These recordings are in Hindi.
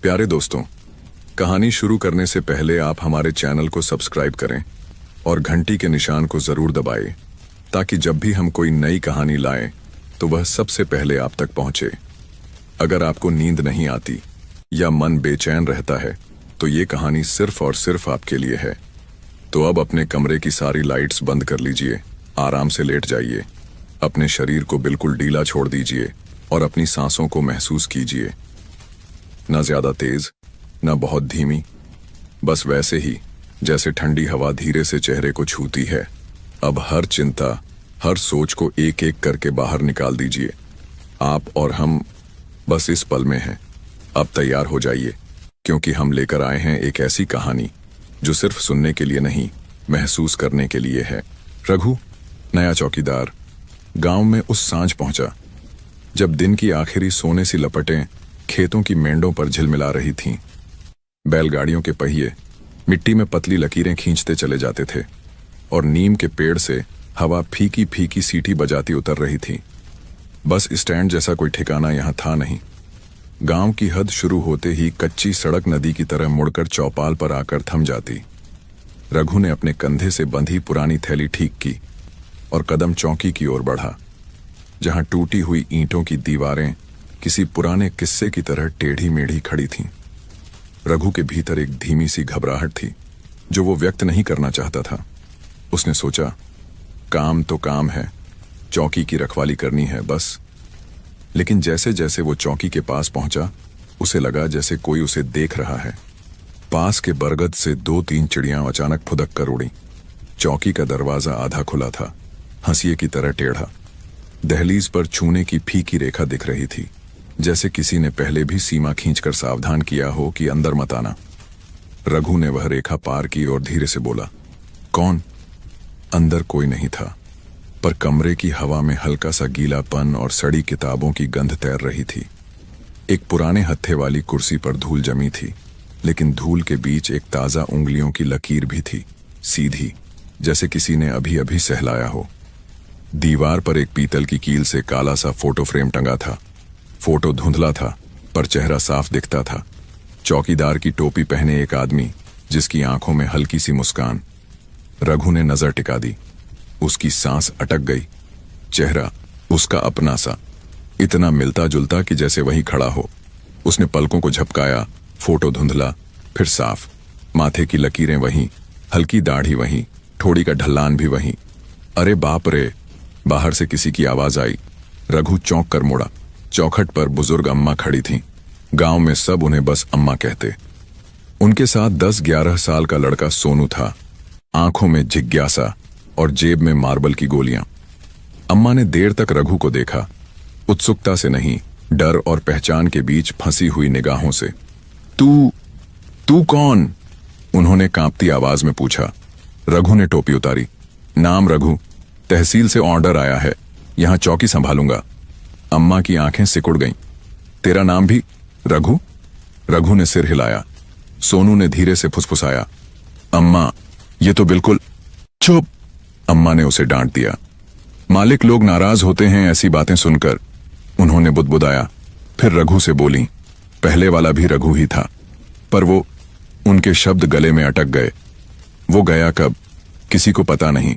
प्यारे दोस्तों, कहानी शुरू करने से पहले आप हमारे चैनल को सब्सक्राइब करें और घंटी के निशान को जरूर दबाएं ताकि जब भी हम कोई नई कहानी लाएं तो वह सबसे पहले आप तक पहुंचे। अगर आपको नींद नहीं आती या मन बेचैन रहता है तो ये कहानी सिर्फ और सिर्फ आपके लिए है। तो अब अपने कमरे की सारी लाइट्स बंद कर लीजिए, आराम से लेट जाइए, अपने शरीर को बिल्कुल ढीला छोड़ दीजिए और अपनी सांसों को महसूस कीजिए। न ज्यादा तेज, न बहुत धीमी, बस वैसे ही जैसे ठंडी हवा धीरे से चेहरे को छूती है। अब हर चिंता, हर सोच को एक एक करके बाहर निकाल दीजिए। आप और हम बस इस पल में हैं। अब तैयार हो जाइए, क्योंकि हम लेकर आए हैं एक ऐसी कहानी जो सिर्फ सुनने के लिए नहीं, महसूस करने के लिए है। रघु, नया चौकीदार, गांव में उस सांझ पहुंचा जब दिन की आखिरी सोने सी लपटें खेतों की मेंढों पर झिलमिला रही थीं। बैलगाड़ियों के पहिए मिट्टी में पतली लकीरें खींचते चले जाते थे और नीम के पेड़ से हवा फीकी फीकी सीटी बजाती उतर रही थी। बस स्टैंड जैसा कोई ठिकाना यहां था नहीं। गांव की हद शुरू होते ही कच्ची सड़क नदी की तरह मुड़कर चौपाल पर आकर थम जाती। रघु ने अपने कंधे से बंधी पुरानी थैली ठीक की और कदम चौकी की ओर बढ़ा, जहां टूटी हुई ईंटों की दीवारें किसी पुराने किस्से की तरह टेढ़ी मेढ़ी खड़ी थीं। रघु के भीतर एक धीमी सी घबराहट थी जो वो व्यक्त नहीं करना चाहता था। उसने सोचा, काम तो काम है, चौकी की रखवाली करनी है बस। लेकिन जैसे जैसे वो चौकी के पास पहुंचा, उसे लगा जैसे कोई उसे देख रहा है। पास के बरगद से 2-3 चिड़ियां अचानक फुदक कर उड़ी। चौकी का दरवाजा आधा खुला था, हंसिए की तरह टेढ़ा। दहलीज पर छूने की फीकी रेखा दिख रही थी, जैसे किसी ने पहले भी सीमा खींचकर सावधान किया हो कि अंदर मत आना। रघु ने वह रेखा पार की और धीरे से बोला, कौन? अंदर कोई नहीं था, पर कमरे की हवा में हल्का सा गीलापन और सड़ी किताबों की गंध तैर रही थी। एक पुराने हत्थे वाली कुर्सी पर धूल जमी थी, लेकिन धूल के बीच एक ताजा उंगलियों की लकीर भी थी, सीधी, जैसे किसी ने अभी अभी सहलाया हो। दीवार पर एक पीतल की कील से काला सा फोटो फ्रेम टंगा था। फोटो धुंधला था, पर चेहरा साफ दिखता था। चौकीदार की टोपी पहने एक आदमी, जिसकी आंखों में हल्की सी मुस्कान। रघु ने नजर टिका दी। उसकी सांस अटक गई। चेहरा उसका अपना सा, इतना मिलता जुलता कि जैसे वहीं खड़ा हो। उसने पलकों को झपकाया। फोटो धुंधला, फिर साफ। माथे की लकीरें वहीं, हल्की दाढ़ी वहीं, ठोड़ी का ढलान भी वहीं। अरे बाप रे! बाहर से किसी की आवाज आई। रघु चौंक कर मुड़ा। चौखट पर बुजुर्ग अम्मा खड़ी थीं। गांव में सब उन्हें बस अम्मा कहते। उनके साथ 10-11 साल का लड़का सोनू था, आंखों में जिज्ञासा और जेब में मार्बल की गोलियां। अम्मा ने देर तक रघु को देखा, उत्सुकता से नहीं, डर और पहचान के बीच फंसी हुई निगाहों से। तू कौन? उन्होंने कांपती आवाज में पूछा। रघु ने टोपी उतारी। नाम रघु, तहसील से ऑर्डर आया है, यहां चौकी संभालूंगा। अम्मा की आंखें सिकुड़ गईं। तेरा नाम भी रघु? रघु ने सिर हिलाया। सोनू ने धीरे से फुसफुसाया, अम्मा ये तो बिल्कुल। चुप! अम्मा ने उसे डांट दिया। मालिक लोग नाराज होते हैं ऐसी बातें सुनकर, उन्होंने बुदबुदाया। फिर रघु से बोली, पहले वाला भी रघु ही था, पर वो, उनके शब्द गले में अटक गए। वो गया कब, किसी को पता नहीं।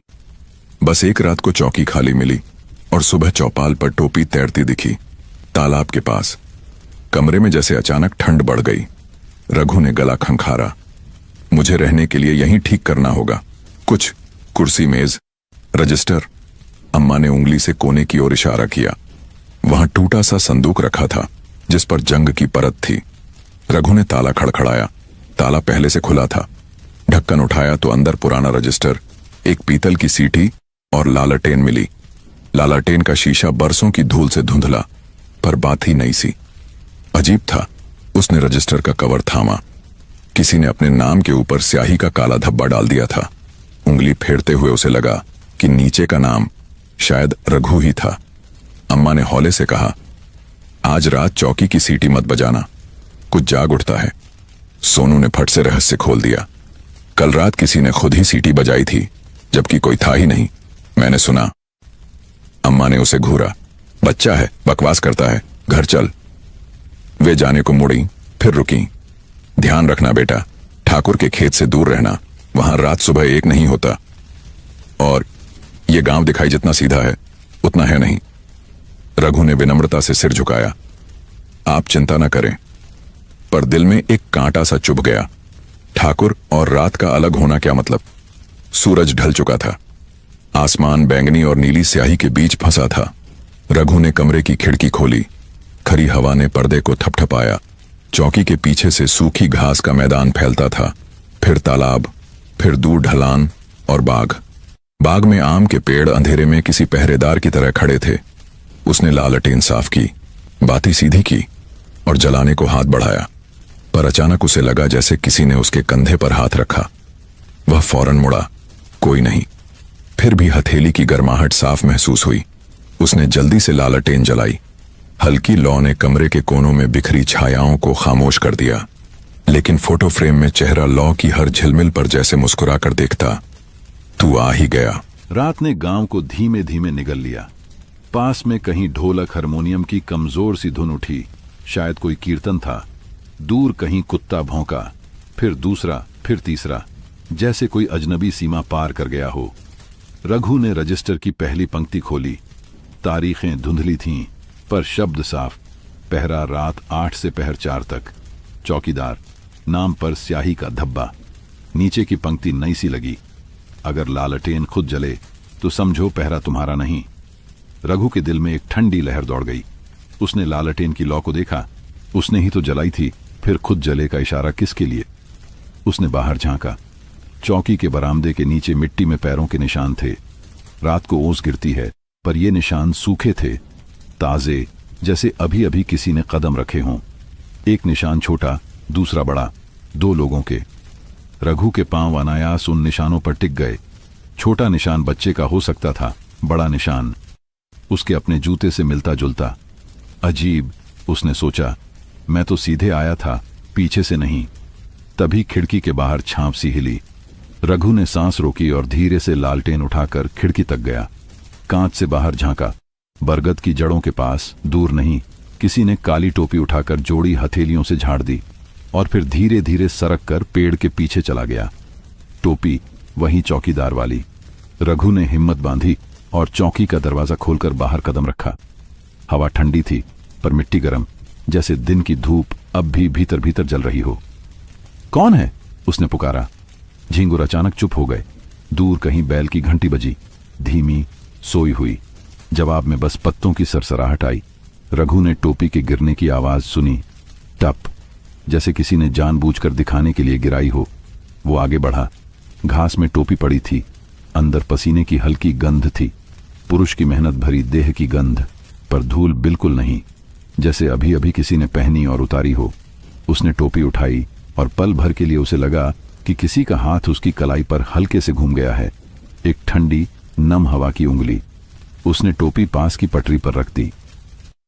बस एक रात को चौकी खाली मिली और सुबह चौपाल पर टोपी तैरती दिखी, तालाब के पास। कमरे में जैसे अचानक ठंड बढ़ गई। रघु ने गला खंखारा। मुझे रहने के लिए यहीं ठीक करना होगा। कुछ कुर्सी, मेज, रजिस्टर। अम्मा ने उंगली से कोने की ओर इशारा किया। वहां टूटा सा संदूक रखा था, जिस पर जंग की परत थी। रघु ने ताला खड़खड़ाया। ताला पहले से खुला था। ढक्कन उठाया तो अंदर पुराना रजिस्टर, एक पीतल की सीटी और लालटेन मिली। लालटेन का शीशा बरसों की धूल से धुंधला, पर बात ही नई सी। अजीब था। उसने रजिस्टर का कवर थामा। किसी ने अपने नाम के ऊपर स्याही का काला धब्बा डाल दिया था। उंगली फेरते हुए उसे लगा कि नीचे का नाम शायद रघु ही था। अम्मा ने हौले से कहा, आज रात चौकी की सीटी मत बजाना, कुछ जाग उठता है। सोनू ने फट से रहस्य खोल दिया। कल रात किसी ने खुद ही सीटी बजाई थी, जबकि कोई था ही नहीं, मैंने सुना। अम्मा ने उसे घूरा। बच्चा है, बकवास करता है, घर चल। वे जाने को मुड़ी, फिर रुकी। ध्यान रखना बेटा, ठाकुर के खेत से दूर रहना, वहां रात सुबह एक नहीं होता। और ये गांव दिखाई जितना सीधा है उतना है नहीं। रघु ने विनम्रता से सिर झुकाया। आप चिंता न करें। पर दिल में एक कांटा सा चुभ गया। ठाकुर और रात का अलग होना क्या मतलब? सूरज ढल चुका था। आसमान बैंगनी और नीली स्याही के बीच फंसा था। रघु ने कमरे की खिड़की खोली। खरी हवा ने पर्दे को थपथपाया। चौकी के पीछे से सूखी घास का मैदान फैलता था, फिर तालाब, फिर दूर ढलान और बाग। बाग में आम के पेड़ अंधेरे में किसी पहरेदार की तरह खड़े थे। उसने लालटेन साफ की, बाती सीधी की और जलाने को हाथ बढ़ाया, पर अचानक उसे लगा जैसे किसी ने उसके कंधे पर हाथ रखा। वह फौरन मुड़ा, कोई नहीं। फिर भी हथेली की गर्माहट साफ महसूस हुई। उसने जल्दी से लालटेन जलाई। हल्की लौ ने कमरे के कोनों में बिखरी छायाओं को खामोश कर दिया, लेकिन फोटो फ्रेम में चेहरा लौ की हर झिलमिल पर जैसे मुस्कुरा कर देखता। तू आ ही गया। रात ने गांव को धीमे धीमे निगल लिया। पास में कहीं ढोलक हारमोनियम की कमजोर सी धुन उठी, शायद कोई कीर्तन था। दूर कहीं कुत्ता भौंका, फिर दूसरा, फिर तीसरा, जैसे कोई अजनबी सीमा पार कर गया हो। रघु ने रजिस्टर की पहली पंक्ति खोली। तारीखें धुंधली थीं, पर शब्द साफ। पहरा रात 8 से पहर 4 तक। चौकीदार, नाम पर स्याही का धब्बा। नीचे की पंक्ति नई सी लगी। अगर लालटेन खुद जले तो समझो पहरा तुम्हारा नहीं। रघु के दिल में एक ठंडी लहर दौड़ गई। उसने लालटेन की लौ को देखा। उसने ही तो जलाई थी, फिर खुद जले का इशारा किसके लिए? उसने बाहर झांका। चौकी के बरामदे के नीचे मिट्टी में पैरों के निशान थे। रात को ओस गिरती है, पर ये निशान सूखे थे, ताजे, जैसे अभी अभी किसी ने कदम रखे हों। एक निशान छोटा, दूसरा बड़ा, 2 लोगों के। रघु के पांव अनायास उन निशानों पर टिक गए। छोटा निशान बच्चे का हो सकता था, बड़ा निशान उसके अपने जूते से मिलता जुलता। अजीब, उसने सोचा, मैं तो सीधे आया था, पीछे से नहीं। तभी खिड़की के बाहर छांव सी हिली। रघु ने सांस रोकी और धीरे से लालटेन उठाकर खिड़की तक गया। कांच से बाहर झांका। बरगद की जड़ों के पास, दूर नहीं, किसी ने काली टोपी उठाकर जोड़ी हथेलियों से झाड़ दी और फिर धीरे धीरे सरक कर पेड़ के पीछे चला गया। टोपी वहीं चौकीदार वाली। रघु ने हिम्मत बांधी और चौकी का दरवाजा खोलकर बाहर कदम रखा। हवा ठंडी थी, पर मिट्टी गर्म, जैसे दिन की धूप अब भी भीतर भीतर जल रही हो। कौन है? उसने पुकारा। झिंगुर अचानक चुप हो गए। दूर कहीं बैल की घंटी बजी, धीमी, सोई हुई। जवाब में बस पत्तों की सरसराहट आई। रघु ने टोपी के गिरने की आवाज सुनी। टप, जैसे किसी ने जानबूझकर दिखाने के लिए गिराई हो। वो आगे बढ़ा। घास में टोपी पड़ी थी, अंदर पसीने की हल्की गंध थी, पुरुष की मेहनत भरी देह की गंध, पर धूल बिल्कुल नहीं, जैसे अभी अभी किसी ने पहनी और उतारी हो। उसने टोपी उठाई और पल भर के लिए उसे लगा कि किसी का हाथ उसकी कलाई पर हल्के से घूम गया है। एक ठंडी, नम हवा की उंगली। उसने टोपी पास की पटरी पर रख दी।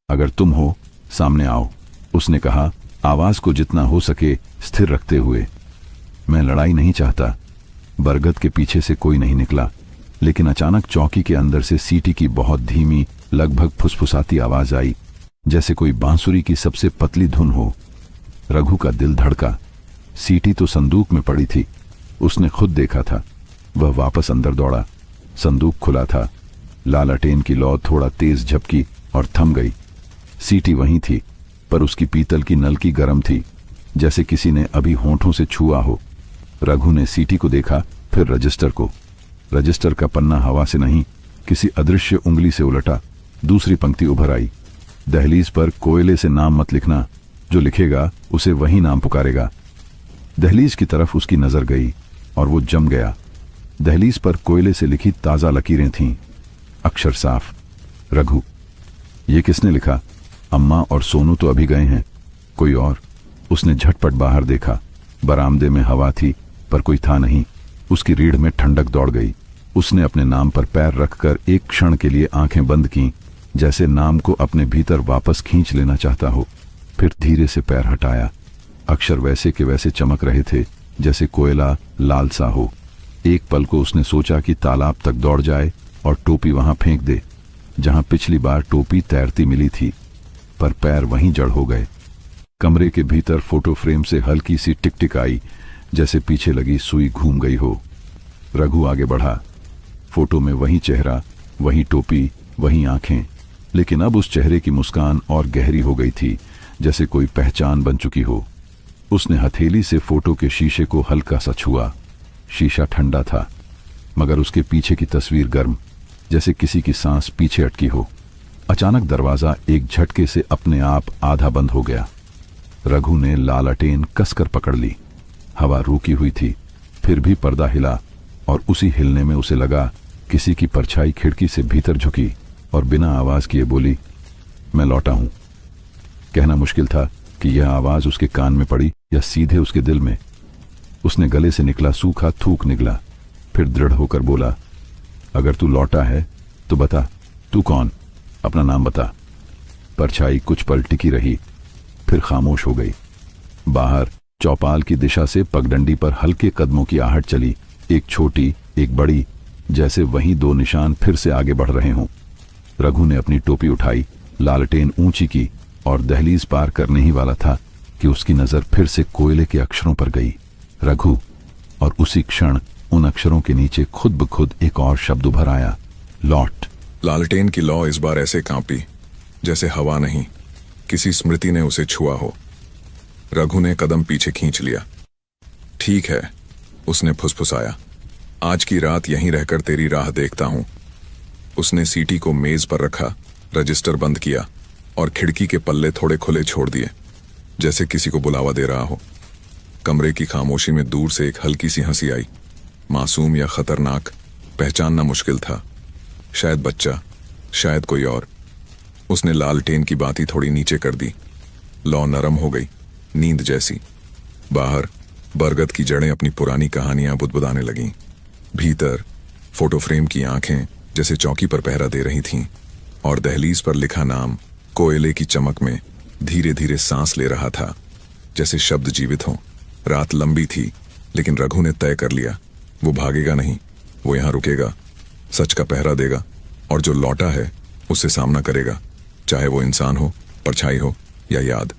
अगर तुम हो, सामने आओ, उसने कहा, आवाज को जितना हो सके स्थिर रखते हुए। मैं लड़ाई नहीं चाहता। बरगद के पीछे से कोई नहीं निकला, लेकिन अचानक चौकी के अंदर से सीटी की बहुत धीमी, लगभग फुसफुसाती आवाज आई, जैसे कोई बांसुरी की सबसे पतली धुन हो। रघु का दिल धड़का। सीटी तो संदूक में पड़ी थी, उसने खुद देखा था। वह वापस अंदर दौड़ा। संदूक खुला था। लालटेन की लौ थोड़ा तेज झपकी और थम गई। सीटी वहीं थी, पर उसकी पीतल की नलकी गर्म थी, जैसे किसी ने अभी होंठों से छुआ हो। रघु ने सीटी को देखा, फिर रजिस्टर को। रजिस्टर का पन्ना हवा से नहीं, किसी अदृश्य उंगली से उलटा। दूसरी पंक्ति उभर आई। दहलीज पर कोयले से नाम मत लिखना, जो लिखेगा उसे वही नाम पुकारेगा। दहलीज की तरफ उसकी नजर गई और वो जम गया। दहलीज पर कोयले से लिखी ताजा लकीरें थीं, अक्षर साफ। रघु। ये किसने लिखा? अम्मा और सोनू तो अभी गए हैं। कोई और? उसने झटपट बाहर देखा। बरामदे में हवा थी, पर कोई था नहीं। उसकी रीढ़ में ठंडक दौड़ गई। उसने अपने नाम पर पैर रखकर एक क्षण के लिए आंखें बंद कीं, जैसे नाम को अपने भीतर वापस खींच लेना चाहता हो। फिर धीरे से पैर हटाया। अक्षर वैसे के वैसे चमक रहे थे, जैसे कोयला लाल सा हो। एक पल को उसने सोचा कि तालाब तक दौड़ जाए और टोपी वहां फेंक दे, जहां पिछली बार टोपी तैरती मिली थी, पर पैर वहीं जड़ हो गए। कमरे के भीतर फोटो फ्रेम से हल्की सी टिक आई, जैसे पीछे लगी सुई घूम गई हो। रघु आगे बढ़ा। फोटो में वही चेहरा, वही टोपी, वही आंखें, लेकिन अब उस चेहरे की मुस्कान और गहरी हो गई थी, जैसे कोई पहचान बन चुकी हो। उसने हथेली से फोटो के शीशे को हल्का सा छुआ। शीशा ठंडा था, मगर उसके पीछे की तस्वीर गर्म, जैसे किसी की सांस पीछे अटकी हो। अचानक दरवाजा एक झटके से अपने आप आधा बंद हो गया। रघु ने लालटेन कसकर पकड़ ली। हवा रुकी हुई थी, फिर भी पर्दा हिला, और उसी हिलने में उसे लगा किसी की परछाई खिड़की से भीतर झुकी और बिना आवाज किए बोली, मैं लौटा हूं। कहना मुश्किल था कि यह आवाज उसके कान में पड़ी या सीधे उसके दिल में। उसने गले से निकला सूखा थूक निकला, फिर दृढ़ होकर बोला, अगर तू लौटा है तो बता, तू कौन? अपना नाम बता। परछाई कुछ पल टिकी रही, फिर खामोश हो गई। बाहर चौपाल की दिशा से पगडंडी पर हल्के कदमों की आहट चली, एक छोटी, एक बड़ी, जैसे वहीं दो निशान फिर से आगे बढ़ रहे हों। रघु ने अपनी टोपी उठाई, लालटेन ऊंची की और दहलीज पार करने ही वाला था कि उसकी नजर फिर से कोयले के अक्षरों पर गई, रघु। और उसी क्षण उन अक्षरों के नीचे खुद ब खुद एक और शब्द उभर आया, लौट। लालटेन की लौ इस बार ऐसे कांपी जैसे हवा नहीं, किसी स्मृति ने उसे छुआ हो। रघु ने कदम पीछे खींच लिया। ठीक है, उसने फुसफुसाया, आज की रात यहीं रहकर तेरी राह देखता हूं। उसने सीटी को मेज पर रखा, रजिस्टर बंद किया और खिड़की के पल्ले थोड़े खुले छोड़ दिए, जैसे किसी को बुलावा दे रहा हो। कमरे की खामोशी में दूर से एक हल्की सी हंसी आई, मासूम या खतरनाक पहचानना मुश्किल था। शायद बच्चा, शायद कोई और। उसने लालटेन की बाती थोड़ी नीचे कर दी। लौ नरम हो गई, नींद जैसी। बाहर बरगद की जड़ें अपनी पुरानी कहानियां बुदबुदाने लगीं। भीतर फोटो फ्रेम की आंखें जैसे चौकी पर पहरा दे रही थीं, और दहलीज पर लिखा नाम कोयले की चमक में धीरे धीरे सांस ले रहा था, जैसे शब्द जीवित हों। रात लंबी थी, लेकिन रघु ने तय कर लिया, वो भागेगा नहीं, वो यहां रुकेगा, सच का पहरा देगा, और जो लौटा है उससे सामना करेगा, चाहे वो इंसान हो, परछाई हो या याद।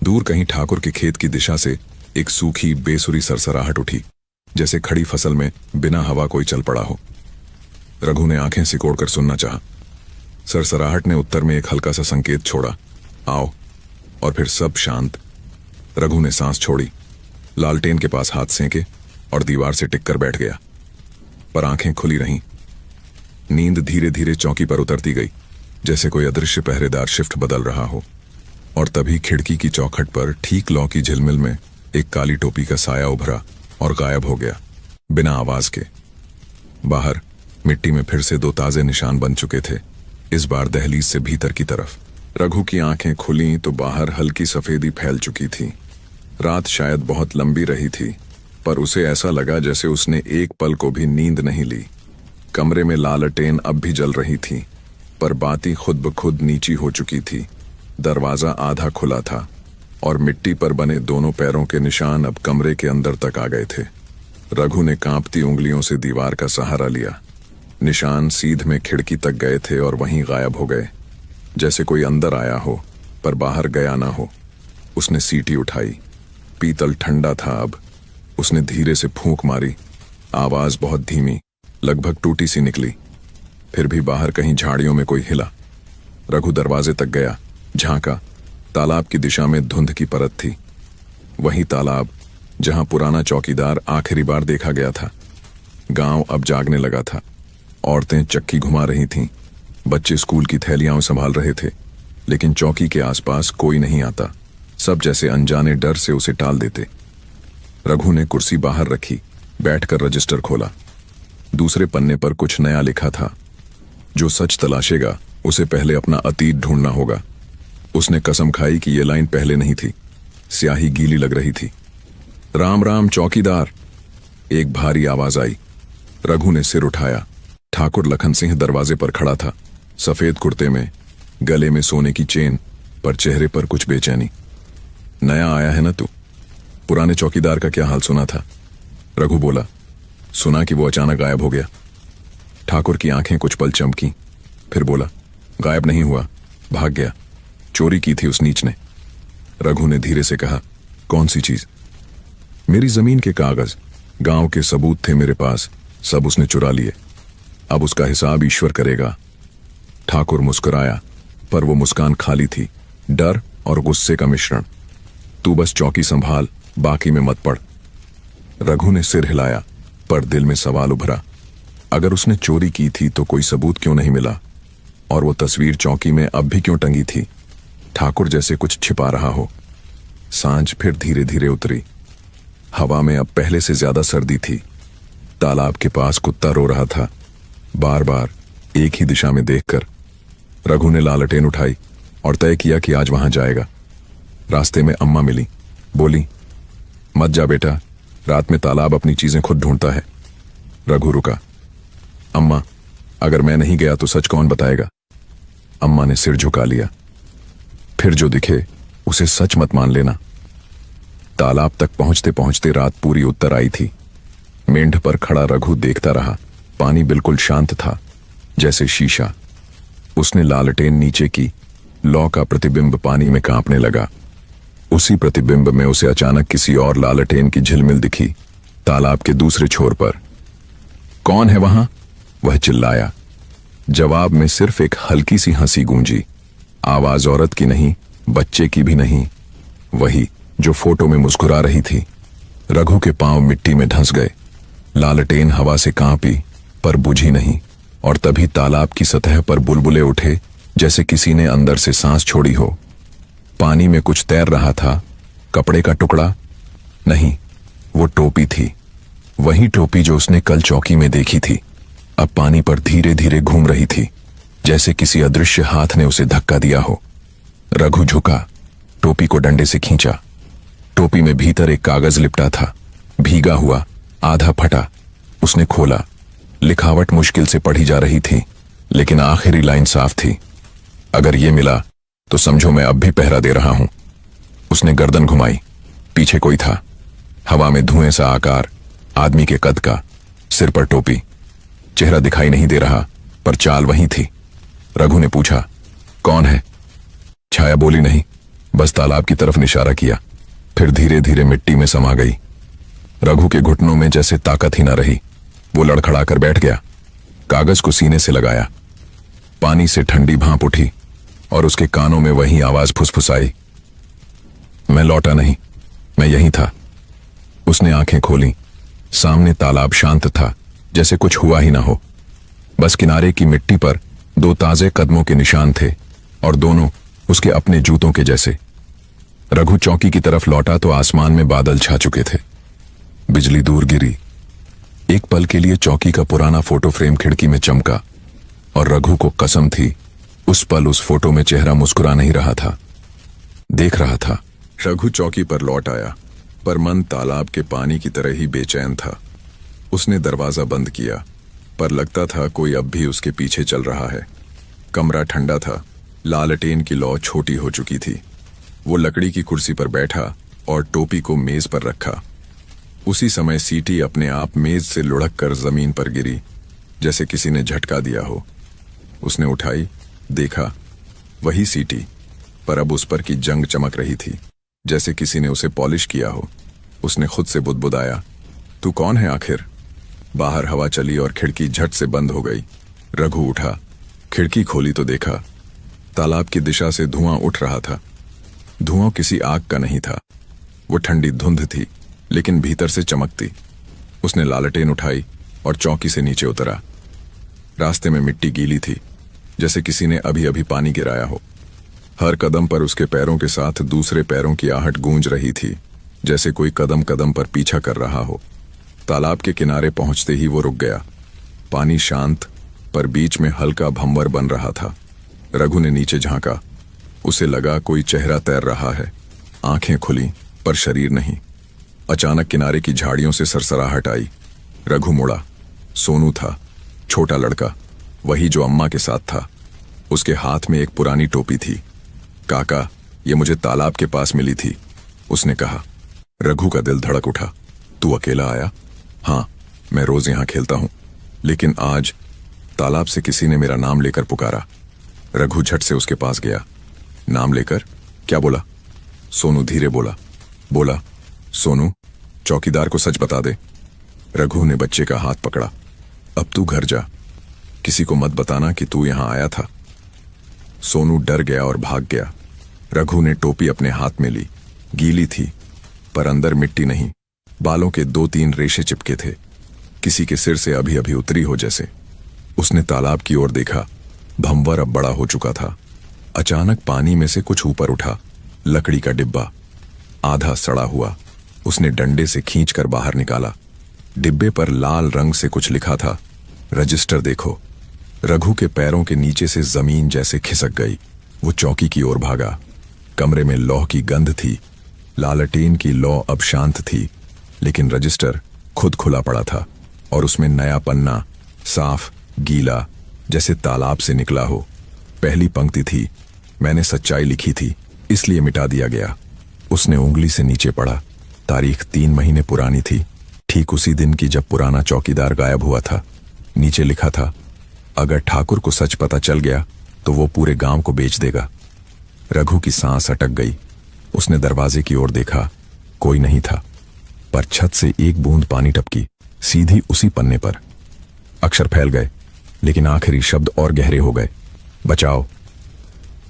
दूर कहीं ठाकुर के खेत की दिशा से एक सूखी बेसुरी सरसराहट उठी, जैसे खड़ी फसल में बिना हवा कोई चल पड़ा हो। रघु ने आंखें सिकोड़कर सुनना चाहा। सरसराहट ने उत्तर में एक हल्का सा संकेत छोड़ा, आओ, और फिर सब शांत। रघु ने सांस छोड़ी, लालटेन के पास हाथ सेंके और दीवार से टिककर बैठ गया, पर आंखें खुली रहीं। नींद धीरे धीरे चौकी पर उतरती गई, जैसे कोई अदृश्य पहरेदार शिफ्ट बदल रहा हो। और तभी खिड़की की चौखट पर ठीक लौ की झिलमिल में एक काली टोपी का साया उभरा और गायब हो गया, बिना आवाज के। बाहर मिट्टी में फिर से दो ताजे निशान बन चुके थे, इस बार दहलीज से भीतर की तरफ। रघु की आंखें खुलीं तो बाहर हल्की सफेदी फैल चुकी थी। रात शायद बहुत लंबी रही थी, पर उसे ऐसा लगा जैसे उसने एक पल को भी नींद नहीं ली। कमरे में लालटेन अब भी जल रही थी, पर बाती खुद ब खुद नीची हो चुकी थी। दरवाजा आधा खुला था और मिट्टी पर बने दोनों पैरों के निशान अब कमरे के अंदर तक आ गए थे। रघु ने कांपती उंगलियों से दीवार का सहारा लिया। निशान सीध में खिड़की तक गए थे और वहीं गायब हो गए, जैसे कोई अंदर आया हो पर बाहर गया ना हो। उसने सीटी उठाई। पीतल ठंडा था अब। उसने धीरे से फूंक मारी। आवाज बहुत धीमी, लगभग टूटी सी निकली। फिर भी बाहर कहीं झाड़ियों में कोई हिला। रघु दरवाजे तक गया, झांका। तालाब की दिशा में धुंध की परत थी, वही तालाब जहां पुराना चौकीदार आखिरी बार देखा गया था। गांव अब जागने लगा था। औरतें चक्की घुमा रही थीं, बच्चे स्कूल की थैलियां संभाल रहे थे, लेकिन चौकी के आसपास कोई नहीं आता। सब जैसे अनजाने डर से उसे टाल देते। रघु ने कुर्सी बाहर रखी, बैठकर रजिस्टर खोला। दूसरे पन्ने पर कुछ नया लिखा था। जो सच तलाशेगा उसे पहले अपना अतीत ढूंढना होगा। उसने कसम खाई कि यह लाइन पहले नहीं थी। स्याही गीली लग रही थी। राम राम चौकीदार, एक भारी आवाज आई। रघु ने सिर उठाया। ठाकुर लखन सिंह दरवाजे पर खड़ा था, सफेद कुर्ते में, गले में सोने की चेन, पर चेहरे पर कुछ बेचैनी। नया आया है ना तू? पुराने चौकीदार का क्या हाल सुना था? रघु बोला। सुना कि वो अचानक गायब हो गया। ठाकुर की आंखें कुछ पल चमकी, फिर बोला, गायब नहीं हुआ, भाग गया। चोरी की थी उस नीच ने। रघु ने धीरे से कहा, कौन सी चीज? मेरी जमीन के कागज, गांव के सबूत थे मेरे पास, सब उसने चुरा लिए। अब उसका हिसाब ईश्वर करेगा। ठाकुर मुस्कुराया, पर वो मुस्कान खाली थी, डर और गुस्से का मिश्रण। तू बस चौकी संभाल, बाकी में मत पड़। रघु ने सिर हिलाया, पर दिल में सवाल उभरा। अगर उसने चोरी की थी तो कोई सबूत क्यों नहीं मिला? और वो तस्वीर चौकी में अब भी क्यों टंगी थी? ठाकुर जैसे कुछ छिपा रहा हो। सांझ फिर धीरे धीरे उतरी। हवा में अब पहले से ज्यादा सर्दी थी। तालाब के पास कुत्ता रो रहा था, बार बार एक ही दिशा में देखकर। रघु ने लालटेन उठाई और तय किया कि आज वहां जाएगा। रास्ते में अम्मा मिली, बोली, मत जा बेटा, रात में तालाब अपनी चीजें खुद ढूंढता है। रघु रुका। अम्मा, अगर मैं नहीं गया तो सच कौन बताएगा? अम्मा ने सिर झुका लिया। फिर जो दिखे उसे सच मत मान लेना। तालाब तक पहुंचते पहुंचते रात पूरी उत्तर आई थी। मेंढ पर खड़ा रघु देखता रहा। पानी बिल्कुल शांत था, जैसे शीशा। उसने लालटेन नीचे की, लौ का प्रतिबिंब पानी में कांपने लगा। उसी प्रतिबिंब में उसे अचानक किसी और लालटेन की झिलमिल दिखी, तालाब के दूसरे छोर पर। कौन है वहां? वह चिल्लाया। जवाब में सिर्फ एक हल्की सी हंसी गूंजी। आवाज औरत की नहीं, बच्चे की भी नहीं, वही जो फोटो में मुस्कुरा रही थी। रघु के पांव मिट्टी में धंस गए। लालटेन हवा से कांपी, पर बुझी नहीं। और तभी तालाब की सतह पर बुलबुले उठे, जैसे किसी ने अंदर से सांस छोड़ी हो। पानी में कुछ तैर रहा था। कपड़े का टुकड़ा? नहीं, वो टोपी थी। वही टोपी जो उसने कल चौकी में देखी थी, अब पानी पर धीरे धीरे घूम रही थी, जैसे किसी अदृश्य हाथ ने उसे धक्का दिया हो। रघु झुका, टोपी को डंडे से खींचा। टोपी में भीतर एक कागज लिपटा था, भीगा हुआ, आधा फटा। उसने खोला। लिखावट मुश्किल से पढ़ी जा रही थी, लेकिन आखिरी लाइन साफ थी। अगर ये मिला तो समझो मैं अब भी पहरा दे रहा हूं। उसने गर्दन घुमाई। पीछे कोई था। हवा में धुएं सा आकार, आदमी के कद का, सिर पर टोपी। चेहरा दिखाई नहीं दे रहा, पर चाल वही थी। रघु ने पूछा, कौन है? छाया बोली नहीं, बस तालाब की तरफ इशारा किया, फिर धीरे धीरे मिट्टी में समा गई। रघु के घुटनों में जैसे ताकत ही न रही। वो लड़खड़ाकर बैठ गया, कागज को सीने से लगाया। पानी से ठंडी भांप उठी और उसके कानों में वही आवाज फुसफुसाई, मैं लौटा नहीं, मैं यहीं था। उसने आंखें खोली। सामने तालाब शांत था, जैसे कुछ हुआ ही ना हो। बस किनारे की मिट्टी पर दो ताजे कदमों के निशान थे, और दोनों उसके अपने जूतों के जैसे। रघु चौकी की तरफ लौटा तो आसमान में बादल छा चुके थे। बिजली दूर गिरी। एक पल के लिए चौकी का पुराना फोटो फ्रेम खिड़की में चमका, और रघु को कसम थी उस पल उस फोटो में चेहरा मुस्कुरा नहीं रहा था, देख रहा था। रघु चौकी पर लौट आया, पर मन तालाब के पानी की तरह ही बेचैन था। उसने दरवाजा बंद किया, पर लगता था कोई अब भी उसके पीछे चल रहा है। कमरा ठंडा था, लालटेन की लौ छोटी हो चुकी थी। वो लकड़ी की कुर्सी पर बैठा और टोपी को मेज पर रखा। उसी समय सीटी अपने आप मेज से लुढ़क कर जमीन पर गिरी, जैसे किसी ने झटका दिया हो। उसने उठाई, देखा, वही सीटी, पर अब उस पर की जंग चमक रही थी, जैसे किसी ने उसे पॉलिश किया हो। उसने खुद से बुदबुदाया, तू कौन है आखिर? बाहर हवा चली और खिड़की झट से बंद हो गई। रघु उठा, खिड़की खोली तो देखा तालाब की दिशा से धुआं उठ रहा था। धुआं किसी आग का नहीं था, वो ठंडी धुंध थी, लेकिन भीतर से चमकती। उसने लालटेन उठाई और चौकी से नीचे उतरा। रास्ते में मिट्टी गीली थी, जैसे किसी ने अभी अभी पानी गिराया हो। हर कदम पर उसके पैरों के साथ दूसरे पैरों की आहट गूंज रही थी, जैसे कोई कदम कदम पर पीछा कर रहा हो। तालाब के किनारे पहुंचते ही वो रुक गया। पानी शांत, पर बीच में हल्का भंवर बन रहा था। रघु ने नीचे झांका। उसे लगा कोई चेहरा तैर रहा है। आंखें खुली, पर शरीर नहीं। अचानक किनारे की झाड़ियों से सरसराहट आई। रघु मुड़ा। सोनू था, छोटा लड़का, वही जो अम्मा के साथ था। उसके हाथ में एक पुरानी टोपी थी। काका, ये मुझे तालाब के पास मिली थी, उसने कहा। रघु का दिल धड़क उठा। तू अकेला आया? हाँ, मैं रोज यहां खेलता हूं, लेकिन आज तालाब से किसी ने मेरा नाम लेकर पुकारा। रघु झट से उसके पास गया। नाम लेकर? क्या बोला? सोनू धीरे बोला। बोला, सोनू, चौकीदार को सच बता दे। रघु ने बच्चे का हाथ पकड़ा। अब तू घर जा, किसी को मत बताना कि तू यहां आया था। सोनू डर गया और भाग गया। रघु ने टोपी अपने हाथ में ली। गीली थी, पर अंदर मिट्टी नहीं, बालों के 2-3 रेशे चिपके थे, किसी के सिर से अभी अभी उतरी हो जैसे। उसने तालाब की ओर देखा। भंवर अब बड़ा हो चुका था। अचानक पानी में से कुछ ऊपर उठा। लकड़ी का डिब्बा, आधा सड़ा हुआ। उसने डंडे से खींचकर बाहर निकाला। डिब्बे पर लाल रंग से कुछ लिखा था, रजिस्टर देखो। रघु के पैरों के नीचे से जमीन जैसे खिसक गई। वो चौकी की ओर भागा। कमरे में लौह की गंध थी। लालटेन की लौ अब शांत थी, लेकिन रजिस्टर खुद खुला पड़ा था और उसमें नया पन्ना, साफ गीला, जैसे तालाब से निकला हो। पहली पंक्ति थी, मैंने सच्चाई लिखी थी इसलिए मिटा दिया गया। उसने उंगली से नीचे पढ़ा। तारीख 3 महीने पुरानी थी, ठीक उसी दिन की जब पुराना चौकीदार गायब हुआ था। नीचे लिखा था, अगर ठाकुर को सच पता चल गया तो वो पूरे गांव को बेच देगा। रघु की सांस अटक गई। उसने दरवाजे की ओर देखा, कोई नहीं था, पर छत से एक बूंद पानी टपकी, सीधी उसी पन्ने पर। अक्षर फैल गए, लेकिन आखिरी शब्द और गहरे हो गए, बचाओ।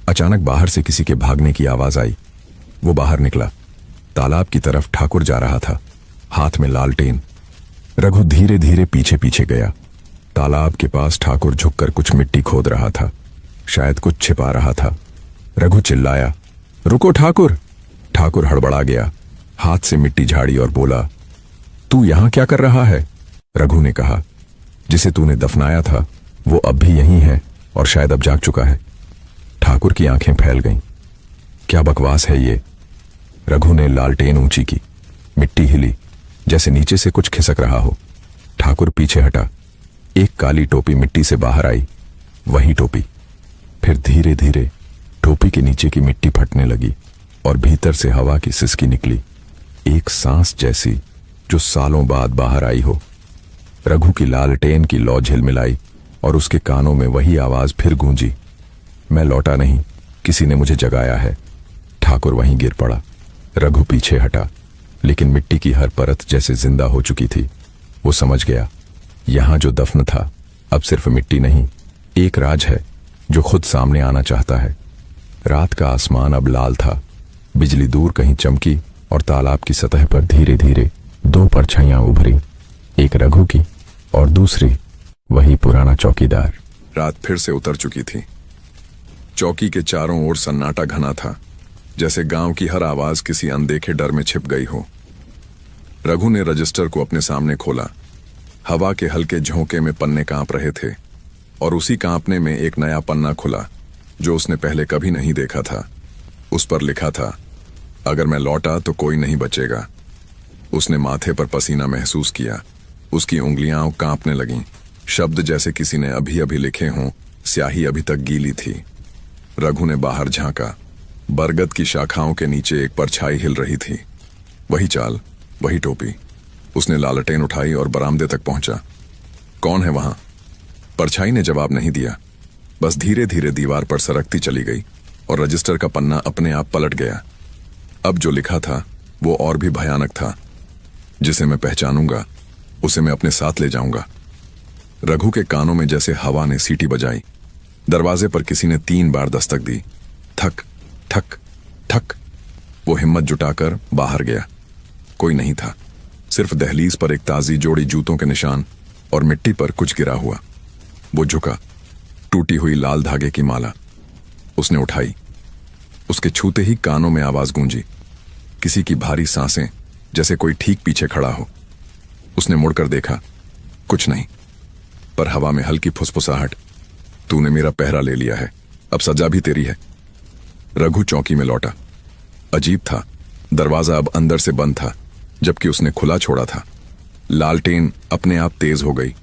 अचानक बाहर से किसी के भागने की आवाज आई। वो बाहर निकला। तालाब की तरफ ठाकुर जा रहा था, हाथ में लालटेन। रघु धीरे धीरे पीछे पीछे गया। तालाब के पास ठाकुर झुककर कुछ मिट्टी खोद रहा था, शायद कुछ छिपा रहा था। रघु चिल्लाया, रुको ठाकुर। ठाकुर हड़बड़ा गया, हाथ से मिट्टी झाड़ी और बोला, तू यहां क्या कर रहा है? रघु ने कहा, जिसे तूने दफनाया था वो अब भी यहीं है और शायद अब जाग चुका है। ठाकुर की आंखें फैल गईं। क्या बकवास है ये? रघु ने लालटेन ऊंची की। मिट्टी हिली, जैसे नीचे से कुछ खिसक रहा हो। ठाकुर पीछे हटा। एक काली टोपी मिट्टी से बाहर आई, वही टोपी। फिर धीरे धीरे टोपी के नीचे की मिट्टी फटने लगी और भीतर से हवा की सिसकी निकली, एक सांस जैसी जो सालों बाद बाहर आई हो। रघु की लालटेन की लौ झिलमिलाई और उसके कानों में वही आवाज फिर गूंजी, मैं लौटा नहीं, किसी ने मुझे जगाया है। ठाकुर वहीं गिर पड़ा। रघु पीछे हटा, लेकिन मिट्टी की हर परत जैसे जिंदा हो चुकी थी। वो समझ गया, यहां जो दफन था अब सिर्फ मिट्टी नहीं, एक राज है जो खुद सामने आना चाहता है। रात का आसमान अब लाल था। बिजली दूर कहीं चमकी और तालाब की सतह पर धीरे धीरे 2 परछाइयां उभरी, एक रघु की और दूसरी वही पुराना चौकीदार। रात फिर से उतर चुकी थी। चौकी के चारों ओर सन्नाटा घना था, जैसे गांव की हर आवाज किसी अनदेखे डर में छिप गई हो। रघु ने रजिस्टर को अपने सामने खोला। हवा के हल्के झोंके में पन्ने कांप रहे थे और उसी कांपने में एक नया पन्ना खुला जो उसने पहले कभी नहीं देखा था। उस पर लिखा था, अगर मैं लौटा तो कोई नहीं बचेगा। उसने माथे पर पसीना महसूस किया। उसकी उंगलियां कांपने लगीं। शब्द जैसे किसी ने अभी अभी लिखे हों, स्याही अभी तक गीली थी। रघु ने बाहर झांका। बरगद की शाखाओं के नीचे एक परछाई हिल रही थी। वही चाल, वही टोपी। उसने लालटेन उठाई और बरामदे तक पहुंचा। कौन है वहां? परछाई ने जवाब नहीं दिया, बस धीरे धीरे दीवार पर सरकती चली गई और रजिस्टर का पन्ना अपने आप पलट गया। अब जो लिखा था वो और भी भयानक था। जिसे मैं पहचानूंगा उसे मैं अपने साथ ले जाऊंगा। रघु के कानों में जैसे हवा ने सीटी बजाई। दरवाजे पर किसी ने 3 बार दस्तक दी। ठक ठक ठक। वो हिम्मत जुटाकर बाहर गया। कोई नहीं था, सिर्फ दहलीज पर एक ताजी जोड़ी जूतों के निशान और मिट्टी पर कुछ गिरा हुआ। वो झुका। टूटी हुई लाल धागे की माला उसने उठाई। उसके छूते ही कानों में आवाज गूंजी, किसी की भारी सांसें, जैसे कोई ठीक पीछे खड़ा हो। उसने मुड़कर देखा, कुछ नहीं, पर हवा में हल्की फुसफुसाहट। तूने मेरा पहरा ले लिया है, अब सजा भी तेरी है। रघु चौकी में लौटा। अजीब था, दरवाजा अब अंदर से बंद था, जबकि उसने खुला छोड़ा था। लालटेन अपने आप तेज हो गई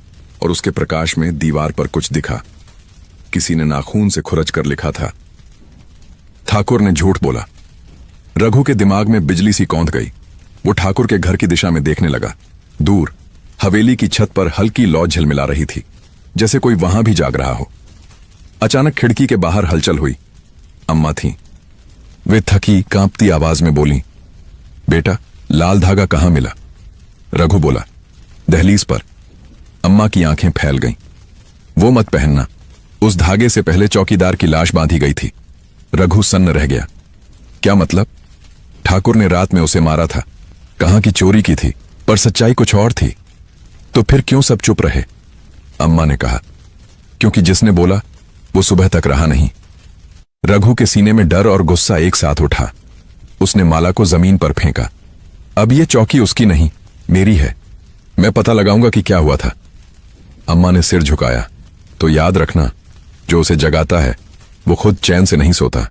और उसके प्रकाश में दीवार पर कुछ दिखा। किसी ने नाखून से खुरच कर लिखा था, ठाकुर ने झूठ बोला। रघु के दिमाग में बिजली सी कौंध गई। वो ठाकुर के घर की दिशा में देखने लगा। दूर हवेली की छत पर हल्की लौ झिलमिला रही थी, जैसे कोई वहां भी जाग रहा हो। अचानक खिड़की के बाहर हलचल हुई। अम्मा थी। वे थकी कांपती आवाज में बोली, बेटा लाल धागा कहाँ मिला? रघु बोला, दहलीज पर। अम्मा की आंखें फैल गईं। वो मत पहनना, उस धागे से पहले चौकीदार की लाश बांधी गई थी। रघु सन्न रह गया। क्या मतलब? ठाकुर ने रात में उसे मारा था, कहा कि चोरी की थी, पर सच्चाई कुछ और थी। तो फिर क्यों सब चुप रहे? अम्मा ने कहा, क्योंकि जिसने बोला वो सुबह तक रहा नहीं। रघु के सीने में डर और गुस्सा एक साथ उठा। उसने माला को जमीन पर फेंका। अब ये चौकी उसकी नहीं, मेरी है। मैं पता लगाऊंगा कि क्या हुआ था। अम्मा ने सिर झुकाया। तो याद रखना, जो उसे जगाता है वो खुद चैन से नहीं सोता।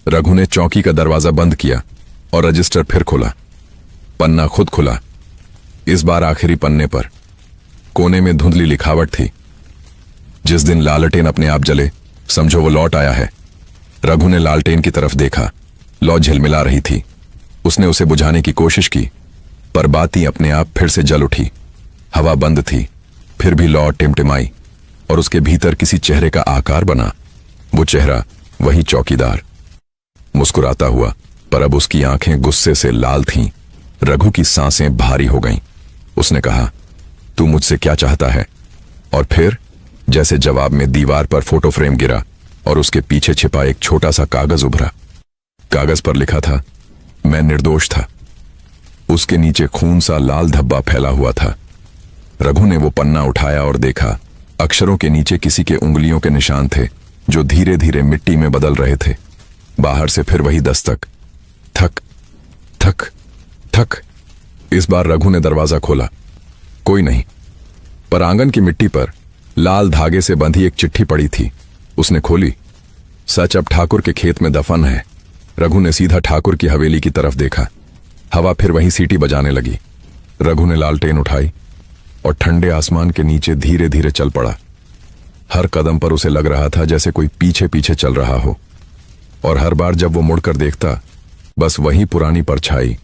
रघु ने चौकी का दरवाजा बंद किया और रजिस्टर फिर खोला। पन्ना खुद खुला। इस बार आखिरी पन्ने पर कोने में धुंधली लिखावट थी, जिस दिन लालटेन अपने आप जले समझो वो लौट आया है। रघु ने लालटेन की तरफ देखा। लौ झिलमिला रही थी। उसने उसे बुझाने की कोशिश की, पर बाती अपने आप फिर से जल उठी। हवा बंद थी, फिर भी लौ टिमटिमाई और उसके भीतर किसी चेहरे का आकार बना। वो चेहरा वही चौकीदार, मुस्कुराता हुआ, पर अब उसकी आंखें गुस्से से लाल थीं। रघु की सांसें भारी हो गईं। उसने कहा, तू मुझसे क्या चाहता है? और फिर जैसे जवाब में दीवार पर फोटो फ्रेम गिरा और उसके पीछे छिपा एक छोटा सा कागज उभरा। कागज पर लिखा था, मैं निर्दोष था। उसके नीचे खून सा लाल धब्बा फैला हुआ था। रघु ने वो पन्ना उठाया और देखा। अक्षरों के नीचे किसी के उंगलियों के निशान थे, जो धीरे धीरे मिट्टी में बदल रहे थे। बाहर से फिर वही दस्तक, थक थक थक। इस बार रघु ने दरवाजा खोला। कोई नहीं, पर आंगन की मिट्टी पर लाल धागे से बंधी एक चिट्ठी पड़ी थी। उसने खोली। सच, अब ठाकुर के खेत में दफन है। रघु ने सीधा ठाकुर की हवेली की तरफ देखा। हवा फिर वहीं सीटी बजाने लगी। रघु ने लालटेन उठाई और ठंडे आसमान के नीचे धीरे धीरे चल पड़ा। हर कदम पर उसे लग रहा था जैसे कोई पीछे पीछे चल रहा हो, और हर बार जब वो मुड़कर देखता, बस वही पुरानी परछाई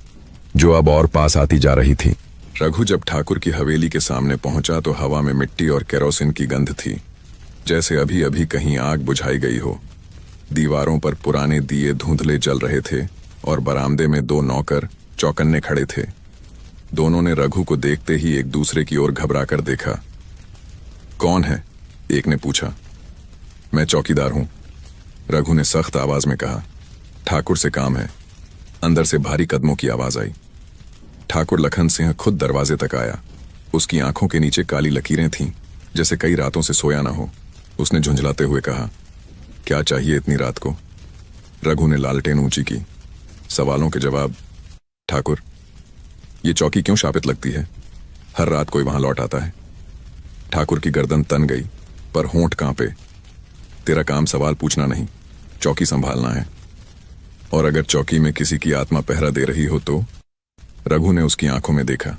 जो अब और पास आती जा रही थी। रघु जब ठाकुर की हवेली के सामने पहुंचा तो हवा में मिट्टी और केरोसिन की गंध थी, जैसे अभी अभी कहीं आग बुझाई गई हो। दीवारों पर पुराने दिए धुंधले जल रहे थे और बरामदे में दो नौकर चौकन्ने खड़े थे। दोनों ने रघु को देखते ही एक दूसरे की ओर घबराकर देखा। कौन है? एक ने पूछा। मैं चौकीदार हूं, रघु ने सख्त आवाज में कहा। ठाकुर से काम है। अंदर से भारी कदमों की आवाज आई। ठाकुर लखन सिंह खुद दरवाजे तक आया। उसकी आंखों के नीचे काली लकीरें थीं, जैसे कई रातों से सोया ना हो। उसने झुंझलाते हुए कहा, क्या चाहिए इतनी रात को? रघु ने लालटेन ऊंची की। सवालों के जवाब। ठाकुर, ये चौकी क्यों शापित लगती है? हर रात कोई वहां लौट आता है। ठाकुर की गर्दन तन गई, पर होंठ कांपे। तेरा काम सवाल पूछना नहीं, चौकी संभालना है। और अगर चौकी में किसी की आत्मा पहरा दे रही हो तो? रघु ने उसकी आंखों में देखा।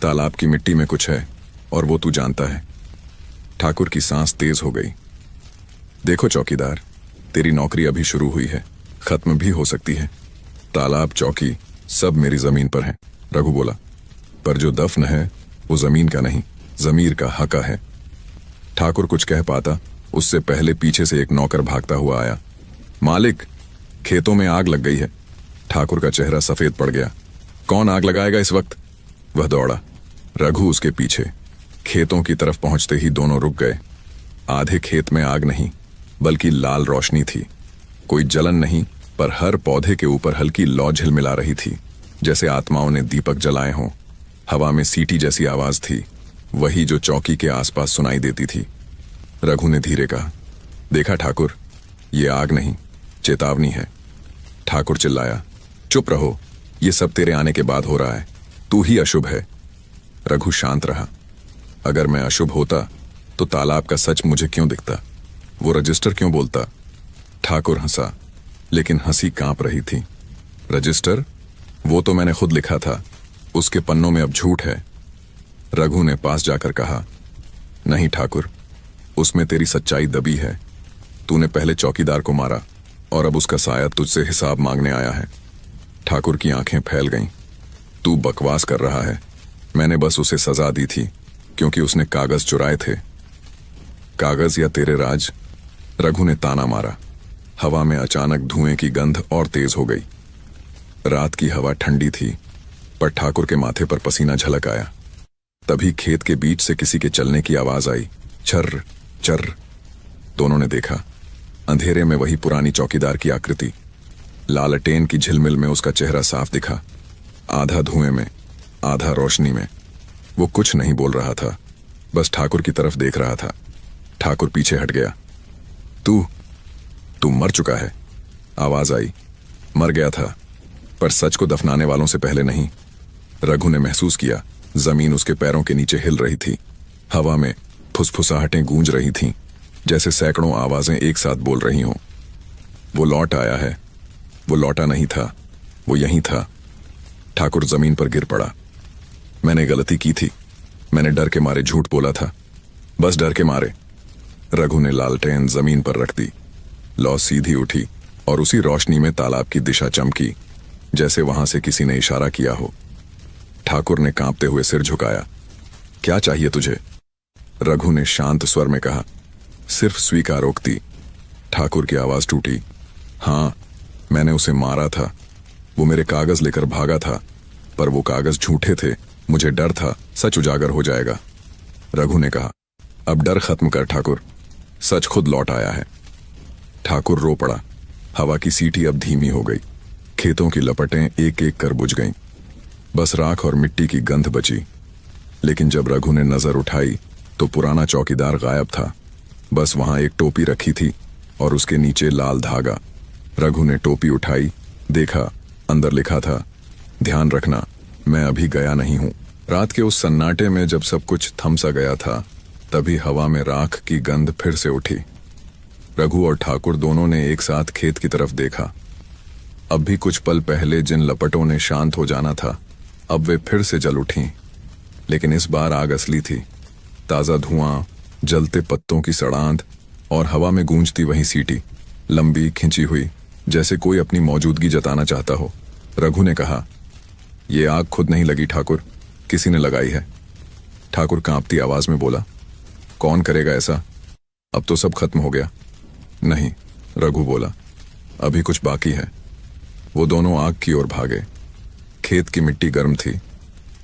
तालाब की मिट्टी में कुछ है, और वो तू जानता है। ठाकुर की सांस तेज हो गई। देखो चौकीदार, तेरी नौकरी अभी शुरू हुई है, खत्म भी हो सकती है। तालाब, चौकी सब मेरी जमीन पर है। रघु बोला, पर जो दफन है वो जमीन का नहीं, जमीर का हका है। ठाकुर कुछ कह पाता, उससे पहले पीछे से एक नौकर भागता हुआ आया। मालिक, खेतों में आग लग गई है। ठाकुर का चेहरा सफेद पड़ गया। कौन आग लगाएगा इस वक्त? वह दौड़ा। रघु उसके पीछे। खेतों की तरफ पहुंचते ही दोनों रुक गए। आधे खेत में आग नहीं, बल्कि लाल रोशनी थी। कोई जलन नहीं, पर हर पौधे के ऊपर हल्की लौ झिलमिला रही थी, जैसे आत्माओं ने दीपक जलाए हों। हवा में सीटी जैसी आवाज थी, वही जो चौकी के आसपास सुनाई देती थी। रघु ने धीरे कहा, देखा ठाकुर, ये आग नहीं, चेतावनी है। ठाकुर चिल्लाया, चुप रहो, ये सब तेरे आने के बाद हो रहा है। तू ही अशुभ है। रघु शांत रहा। अगर मैं अशुभ होता तो तालाब का सच मुझे क्यों दिखता? वो रजिस्टर क्यों बोलता? ठाकुर हंसा, लेकिन हंसी कांप रही थी। रजिस्टर? वो तो मैंने खुद लिखा था, उसके पन्नों में अब झूठ है। रघु ने पास जाकर कहा, नहीं ठाकुर, उसमें तेरी सच्चाई दबी है। तूने पहले चौकीदार को मारा और अब उसका साया तुझसे हिसाब मांगने आया है। ठाकुर की आंखें फैल गईं। तू बकवास कर रहा है। मैंने बस उसे सजा दी थी क्योंकि उसने कागज चुराए थे। कागज या तेरे राज? रघु ने ताना मारा। हवा में अचानक धुएं की गंध और तेज हो गई। रात की हवा ठंडी थी, पर ठाकुर के माथे पर पसीना झलक आया। तभी खेत के बीच से किसी के चलने की आवाज आई, चर्र चर्र। दोनों ने देखा, अंधेरे में वही पुरानी चौकीदार की आकृति। लालटेन की झिलमिल में उसका चेहरा साफ दिखा, आधा धुएं में आधा रोशनी में। वो कुछ नहीं बोल रहा था, बस ठाकुर की तरफ देख रहा था। ठाकुर पीछे हट गया। तू मर चुका है, आवाज आई। मर गया था, पर सच को दफनाने वालों से पहले नहीं। रघु ने महसूस किया, जमीन उसके पैरों के नीचे हिल रही थी। हवा में फुसफुसाहटें गूंज रही थीं, जैसे सैकड़ों आवाजें एक साथ बोल रही हों। वो लौट आया है। वो लौटा नहीं था, वो यहीं था। ठाकुर जमीन पर गिर पड़ा। मैंने गलती की थी, मैंने डर के मारे झूठ बोला था, बस डर के मारे। रघु ने लालटेन जमीन पर रख दी। लौ सीधी उठी और उसी रोशनी में तालाब की दिशा चमकी, जैसे वहां से किसी ने इशारा किया हो। ठाकुर ने कांपते हुए सिर झुकाया। क्या चाहिए तुझे? रघु ने शांत स्वर में कहा। सिर्फ स्वीकारोक्ति। ठाकुर की आवाज टूटी। हां, मैंने उसे मारा था। वो मेरे कागज लेकर भागा था, पर वो कागज झूठे थे। मुझे डर था सच उजागर हो जाएगा। रघु ने कहा, अब डर खत्म कर ठाकुर, सच खुद लौट आया है। ठाकुर रो पड़ा। हवा की सीटी अब धीमी हो गई। खेतों की लपटें एक एक कर बुझ गईं। बस राख और मिट्टी की गंध बची। लेकिन जब रघु ने नजर उठाई तो पुराना चौकीदार गायब था। बस वहां एक टोपी रखी थी और उसके नीचे लाल धागा। रघु ने टोपी उठाई, देखा, अंदर लिखा था, ध्यान रखना, मैं अभी गया नहीं हूं। रात के उस सन्नाटे में जब सब कुछ थम सा गया था, तभी हवा में राख की गंध फिर से उठी। रघु और ठाकुर दोनों ने एक साथ खेत की तरफ देखा। अब भी कुछ पल पहले जिन लपटों ने शांत हो जाना था, अब वे फिर से जल उठीं। लेकिन इस बार आग असली थी। ताजा धुआं, जलते पत्तों की सड़ांध और हवा में गूंजती वही सीटी, लंबी खिंची हुई, जैसे कोई अपनी मौजूदगी जताना चाहता हो। रघु ने कहा, ये आग खुद नहीं लगी ठाकुर, किसी ने लगाई है। ठाकुर कांपती आवाज में बोला, कौन करेगा ऐसा? अब तो सब खत्म हो गया। नहीं, रघु बोला, अभी कुछ बाकी है। वो दोनों आग की ओर भागे। खेत की मिट्टी गर्म थी,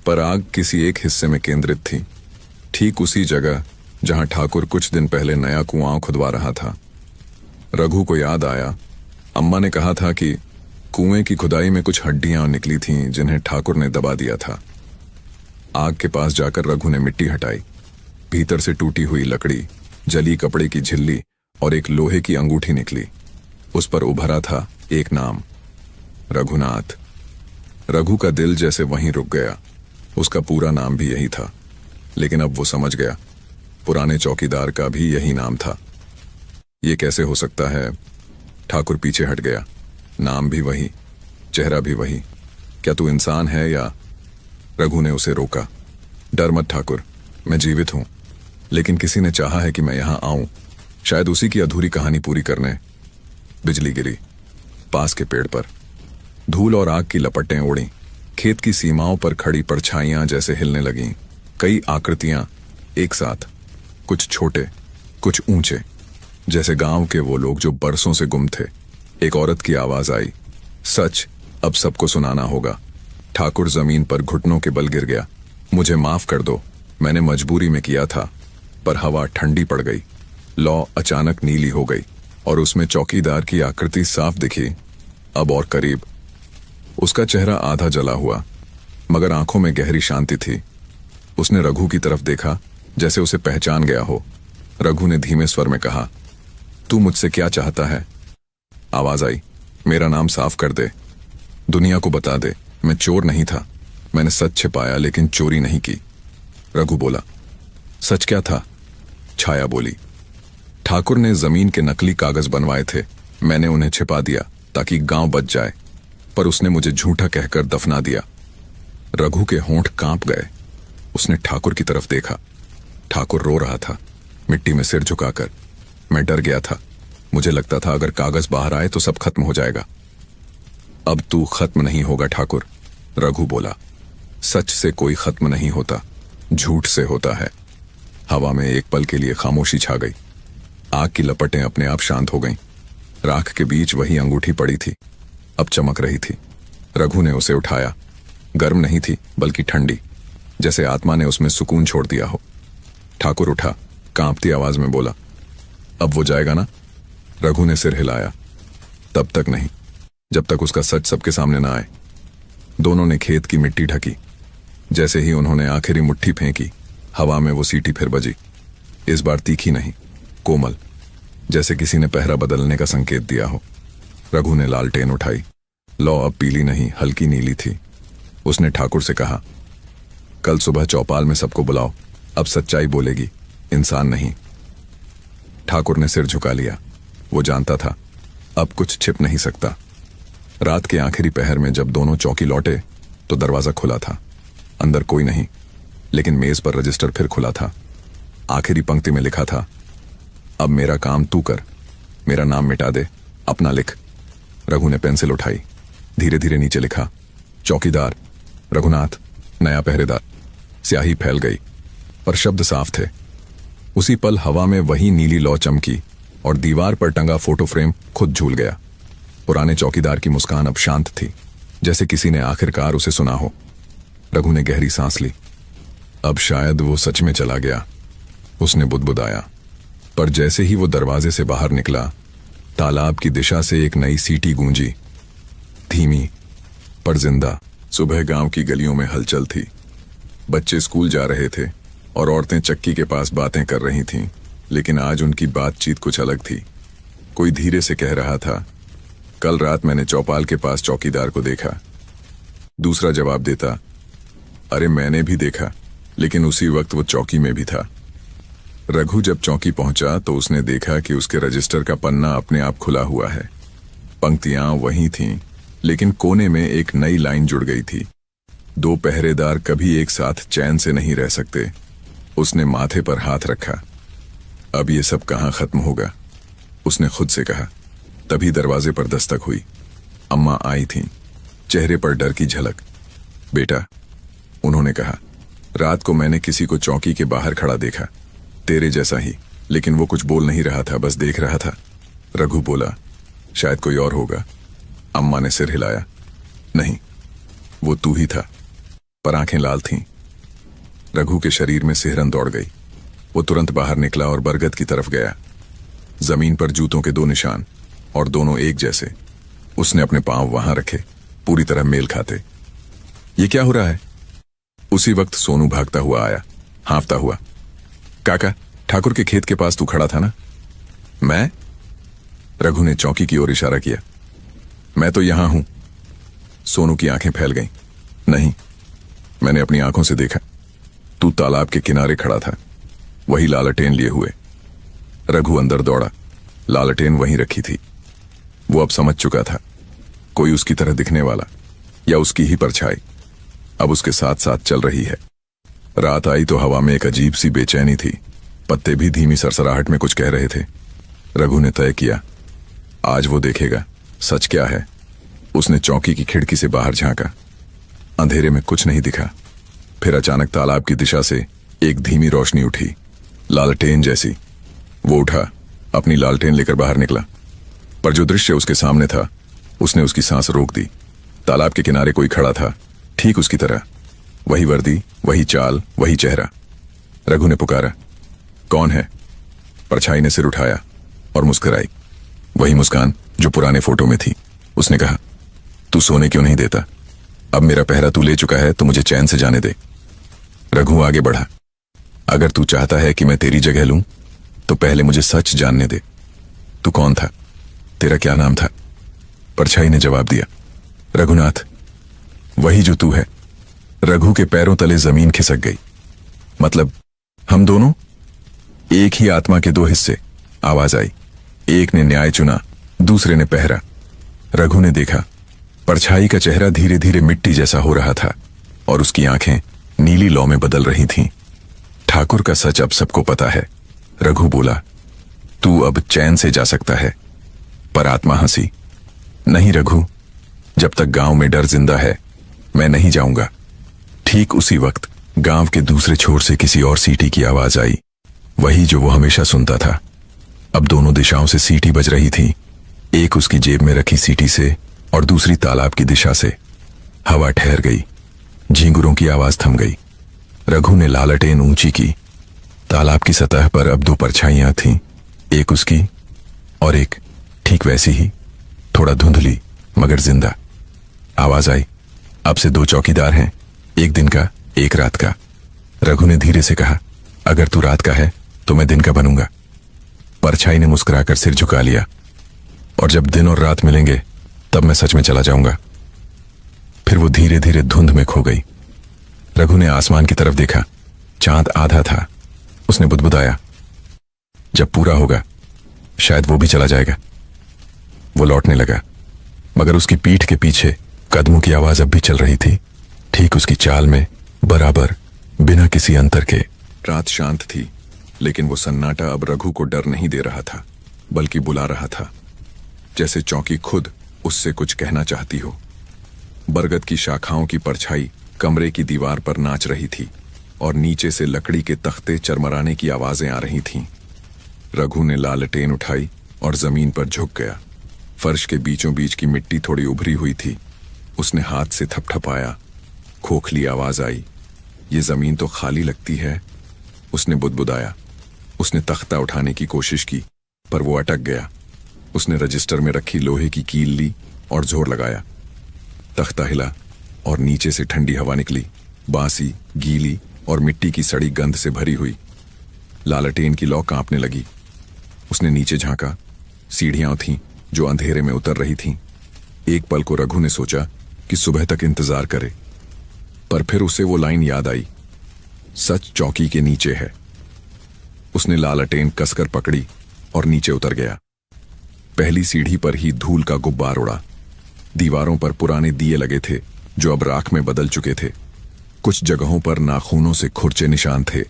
पर आग किसी एक हिस्से में केंद्रित थी, ठीक उसी जगह जहां ठाकुर कुछ दिन पहले नया कुआं खुदवा रहा था। रघु को याद आया, अम्मा ने कहा था कि कुएं की खुदाई में कुछ हड्डियां निकली थीं जिन्हें ठाकुर ने दबा दिया था। आग के पास जाकर रघु ने मिट्टी हटाई। भीतर से टूटी हुई लकड़ी, जली कपड़े की झिल्ली और एक लोहे की अंगूठी निकली। उस पर उभरा था एक नाम, रघुनाथ। रघु का दिल जैसे वहीं रुक गया। उसका पूरा नाम भी यही था, लेकिन अब वो समझ गया, पुराने चौकीदार का भी यही नाम था। ये कैसे हो सकता है? ठाकुर पीछे हट गया। नाम भी वही, चेहरा भी वही। क्या तू इंसान है या? रघु ने उसे रोका। डर मत ठाकुर, मैं जीवित हूं, लेकिन किसी ने चाहा है कि मैं यहां आऊं, शायद उसी की अधूरी कहानी पूरी करने। बिजली गिरी पास के पेड़ पर। धूल और आग की लपटें उड़ी। खेत की सीमाओं पर खड़ी परछाइयां जैसे हिलने लगीं। कई आकृतियां एक साथ, कुछ छोटे, कुछ ऊंचे, जैसे गांव के वो लोग जो बरसों से गुम थे। एक औरत की आवाज आई, सच अब सबको सुनाना होगा। ठाकुर जमीन पर घुटनों के बल गिर गया। मुझे माफ कर दो, मैंने मजबूरी में किया था। पर हवा ठंडी पड़ गई। लौ अचानक नीली हो गई और उसमें चौकीदार की आकृति साफ दिखी, अब और करीब। उसका चेहरा आधा जला हुआ, मगर आंखों में गहरी शांति थी। उसने रघु की तरफ देखा, जैसे उसे पहचान गया हो। रघु ने धीमे स्वर में कहा, तू मुझसे क्या चाहता है? आवाज आई, मेरा नाम साफ कर दे, दुनिया को बता दे, मैं चोर नहीं था। मैंने सच छिपाया लेकिन चोरी नहीं की। रघु बोला, सच क्या था? छाया बोली, ठाकुर ने जमीन के नकली कागज बनवाए थे, मैंने उन्हें छिपा दिया ताकि गांव बच जाए, पर उसने मुझे झूठा कहकर दफना दिया। रघु के होंठ कांप गए। उसने ठाकुर की तरफ देखा। ठाकुर रो रहा था, मिट्टी में सिर झुकाकर। मैं डर गया था, मुझे लगता था अगर कागज बाहर आए तो सब खत्म हो जाएगा। अब तू खत्म नहीं होगा ठाकुर, रघु बोला। सच से कोई खत्म नहीं होता, झूठ से होता है। हवा में एक पल के लिए खामोशी छा गई। आग की लपटें अपने आप शांत हो गईं। राख के बीच वही अंगूठी पड़ी थी, अब चमक रही थी। रघु ने उसे उठाया। गर्म नहीं थी बल्कि ठंडी, जैसे आत्मा ने उसमें सुकून छोड़ दिया हो। ठाकुर उठा, कांपती आवाज में बोला, अब वो जाएगा ना? रघु ने सिर हिलाया। तब तक नहीं, जब तक उसका सच सबके सामने ना आए। दोनों ने खेत की मिट्टी ढकी। जैसे ही उन्होंने आखिरी मुट्ठी फेंकी, हवा में वो सीटी फिर बजी। इस बार तीखी नहीं, कोमल, जैसे किसी ने पहरा बदलने का संकेत दिया हो। रघु ने लालटेन उठाई। लौ अब पीली नहीं, हल्की नीली थी। उसने ठाकुर से कहा, कल सुबह चौपाल में सबको बुलाओ, अब सच्चाई बोलेगी, इंसान नहीं। ठाकुर ने सिर झुका लिया। वो जानता था अब कुछ छिप नहीं सकता। रात के आखिरी पहर में जब दोनों चौकी लौटे तो दरवाजा खुला था। अंदर कोई नहीं, लेकिन मेज पर रजिस्टर फिर खुला था। आखिरी पंक्ति में लिखा था, अब मेरा काम तू कर, मेरा नाम मिटा दे, अपना लिख। रघु ने पेंसिल उठाई, धीरे धीरे नीचे लिखा, चौकीदार रघुनाथ, नया पहरेदार। स्याही फैल गई, पर शब्द साफ थे। उसी पल हवा में वही नीली लौ चमकी और दीवार पर टंगा फोटो फ्रेम खुद झूल गया। पुराने चौकीदार की मुस्कान अब शांत थी, जैसे किसी ने आखिरकार उसे सुना हो। रघु ने गहरी सांस ली। अब शायद वो सच में चला गया, उसने बुदबुदाया। पर जैसे ही वो दरवाजे से बाहर निकला, तालाब की दिशा से एक नई सीटी गूंजी, धीमी पर जिंदा। सुबह गांव की गलियों में हलचल थी। बच्चे स्कूल जा रहे थे और औरतें चक्की के पास बातें कर रही थीं, लेकिन आज उनकी बातचीत कुछ अलग थी। कोई धीरे से कह रहा था, कल रात मैंने चौपाल के पास चौकीदार को देखा। दूसरा जवाब देता, अरे मैंने भी देखा, लेकिन उसी वक्त वो चौकी में भी था। रघु जब चौकी पहुंचा तो उसने देखा कि उसके रजिस्टर का पन्ना अपने आप खुला हुआ है। पंक्तियां वही थीं, लेकिन कोने में एक नई लाइन जुड़ गई थी, दो पहरेदार कभी एक साथ चैन से नहीं रह सकते। उसने माथे पर हाथ रखा। अब ये सब कहां खत्म होगा, उसने खुद से कहा। तभी दरवाजे पर दस्तक हुई। अम्मा आई थीं, चेहरे पर डर की झलक। बेटा, उन्होंने कहा, रात को मैंने किसी को चौकी के बाहर खड़ा देखा, तेरे जैसा ही, लेकिन वो कुछ बोल नहीं रहा था, बस देख रहा था। रघु बोला, शायद कोई और होगा। अम्मा ने सिर हिलाया। नहीं, वो तू ही था, पर आंखें लाल थीं। रघु के शरीर में सिहरन दौड़ गई। वो तुरंत बाहर निकला और बरगद की तरफ गया। जमीन पर जूतों के दो निशान, और दोनों एक जैसे। उसने अपने पांव वहां रखे, पूरी तरह मेल खाते। ये क्या हो रहा है? उसी वक्त सोनू भागता हुआ आया, हांफता हुआ। काका, ठाकुर के खेत के पास तू खड़ा था ना? मैं? रघु ने चौकी की ओर इशारा किया। मैं तो यहां हूं। सोनू की आंखें फैल गईं। नहीं, मैंने अपनी आंखों से देखा, तू तालाब के किनारे खड़ा था, वही लालटेन लिए हुए। रघु अंदर दौड़ा। लालटेन वहीं रखी थी। वो अब समझ चुका था, कोई उसकी तरह दिखने वाला, या उसकी ही परछाई, अब उसके साथ साथ चल रही है। रात आई तो हवा में एक अजीब सी बेचैनी थी। पत्ते भी धीमी सरसराहट में कुछ कह रहे थे। रघु ने तय किया, आज वो देखेगा सच क्या है। उसने चौकी की खिड़की से बाहर झांका। अंधेरे में कुछ नहीं दिखा। फिर अचानक तालाब की दिशा से एक धीमी रोशनी उठी, लालटेन जैसी। वो उठा, अपनी लालटेन लेकर बाहर निकला, पर जो दृश्य उसके सामने था, उसने उसकी सांस रोक दी। तालाब के किनारे कोई खड़ा था, ठीक उसकी तरह, वही वर्दी, वही चाल, वही चेहरा। रघु ने पुकारा, कौन है? परछाई ने सिर उठाया और मुस्कुराई। वही मुस्कान जो पुराने फोटो में थी। उसने कहा, तू सोने क्यों नहीं देता? अब मेरा पहरा तू ले चुका है तो मुझे चैन से जाने दे। रघु आगे बढ़ा, अगर तू चाहता है कि मैं तेरी जगह लूं तो पहले मुझे सच जानने दे। तू कौन था? तेरा क्या नाम था? परछाई ने जवाब दिया, रघुनाथ। वही जो तू है। रघु के पैरों तले जमीन खिसक गई। मतलब हम दोनों एक ही आत्मा के दो हिस्से। आवाज आई, एक ने न्याय चुना, दूसरे ने पहरा। रघु ने देखा, परछाई का चेहरा धीरे धीरे मिट्टी जैसा हो रहा था और उसकी आंखें नीली लौ में बदल रही थीं। ठाकुर का सच अब सबको पता है। रघु बोला, तू अब चैन से जा सकता है। पर आत्मा हंसी, नहीं रघु, जब तक गांव में डर जिंदा है मैं नहीं जाऊंगा। ठीक उसी वक्त गांव के दूसरे छोर से किसी और सीटी की आवाज आई, वही जो वो हमेशा सुनता था। अब दोनों दिशाओं से सीटी बज रही थी। एक उसकी जेब में रखी सीटी से और दूसरी तालाब की दिशा से। हवा ठहर गई, झींगुरों की आवाज थम गई। रघु ने लालटेन ऊंची की। तालाब की सतह पर अब दो परछाइयां थीं, एक उसकी और एक ठीक वैसी ही, थोड़ा धुंधली मगर जिंदा। आवाज आई, अब से दो चौकीदार हैं, एक दिन का एक रात का। रघु ने धीरे से कहा, अगर तू रात का है तो मैं दिन का बनूंगा। परछाई ने मुस्कुराकर सिर झुका लिया, और जब दिन और रात मिलेंगे तब मैं सच में चला जाऊंगा। फिर वो धीरे धीरे धुंध में खो गई। रघु ने आसमान की तरफ देखा, चांद आधा था। उसने बुदबुदाया, जब पूरा होगा शायद वो भी चला जाएगा। वो लौटने लगा, मगर उसकी पीठ के पीछे कदमों की आवाज अब भी चल रही थी, ठीक उसकी चाल में, बराबर, बिना किसी अंतर के। रात शांत थी, लेकिन वो सन्नाटा अब रघु को डर नहीं दे रहा था, बल्कि बुला रहा था, जैसे चौकी खुद उससे कुछ कहना चाहती हो। बरगद की शाखाओं की परछाई कमरे की दीवार पर नाच रही थी, और नीचे से लकड़ी के तख्ते चरमराने की आवाजें आ रही थीं। रघु ने लालटेन उठाई और जमीन पर झुक गया। फर्श के बीचों बीच की मिट्टी थोड़ी उभरी हुई थी। उसने हाथ से थपथपाया, खोखली आवाज आई, ये जमीन तो खाली लगती है। उसने बुदबुदाया। उसने तख्ता उठाने की कोशिश की, पर वो अटक गया। उसने रजिस्टर में रखी लोहे की कील ली और जोर लगाया। तख्ता हिला और नीचे से ठंडी हवा निकली, बासी, गीली और मिट्टी की सड़ी गंध से भरी हुई। लालटेन की लौ कांपने लगी। उसने नीचे झांका। सीढ़ियां थीं जो अंधेरे में उतर रही थीं। एक पल को रघु ने सोचा कि सुबह तक इंतजार करे, पर फिर उसे वो लाइन याद आई, सच चौकी के नीचे है। उसने लालटेन कसकर पकड़ी और नीचे उतर गया। पहली सीढ़ी पर ही धूल का गुब्बार उड़ा। दीवारों पर पुराने दिए लगे थे जो अब राख में बदल चुके थे। कुछ जगहों पर नाखूनों से खुरचे निशान थे,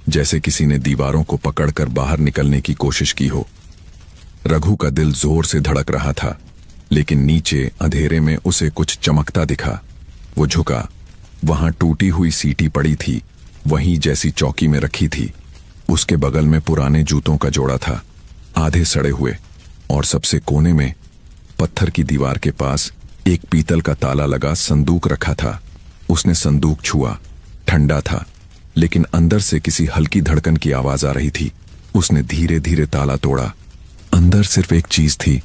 जैसे किसी ने दीवारों को पकड़कर बाहर निकलने की कोशिश की हो। रघु का दिल जोर से धड़क रहा था, लेकिन नीचे अंधेरे में उसे कुछ चमकता दिखा। वो झुका। वहां टूटी हुई सीटी पड़ी थी, वहीं जैसी चौकी में रखी थी। उसके बगल में पुराने जूतों का जोड़ा था, आधे सड़े हुए, और सबसे कोने में पत्थर की दीवार के पास एक पीतल का ताला लगा संदूक रखा था। उसने संदूक छुआ। ठंडा था, लेकिन अंदर से किसी हल्की धड़कन की आवाज आ रही थी। उसने धीरे धीरे ताला तोड़ा। अंदर सिर्फ एक चीज थी,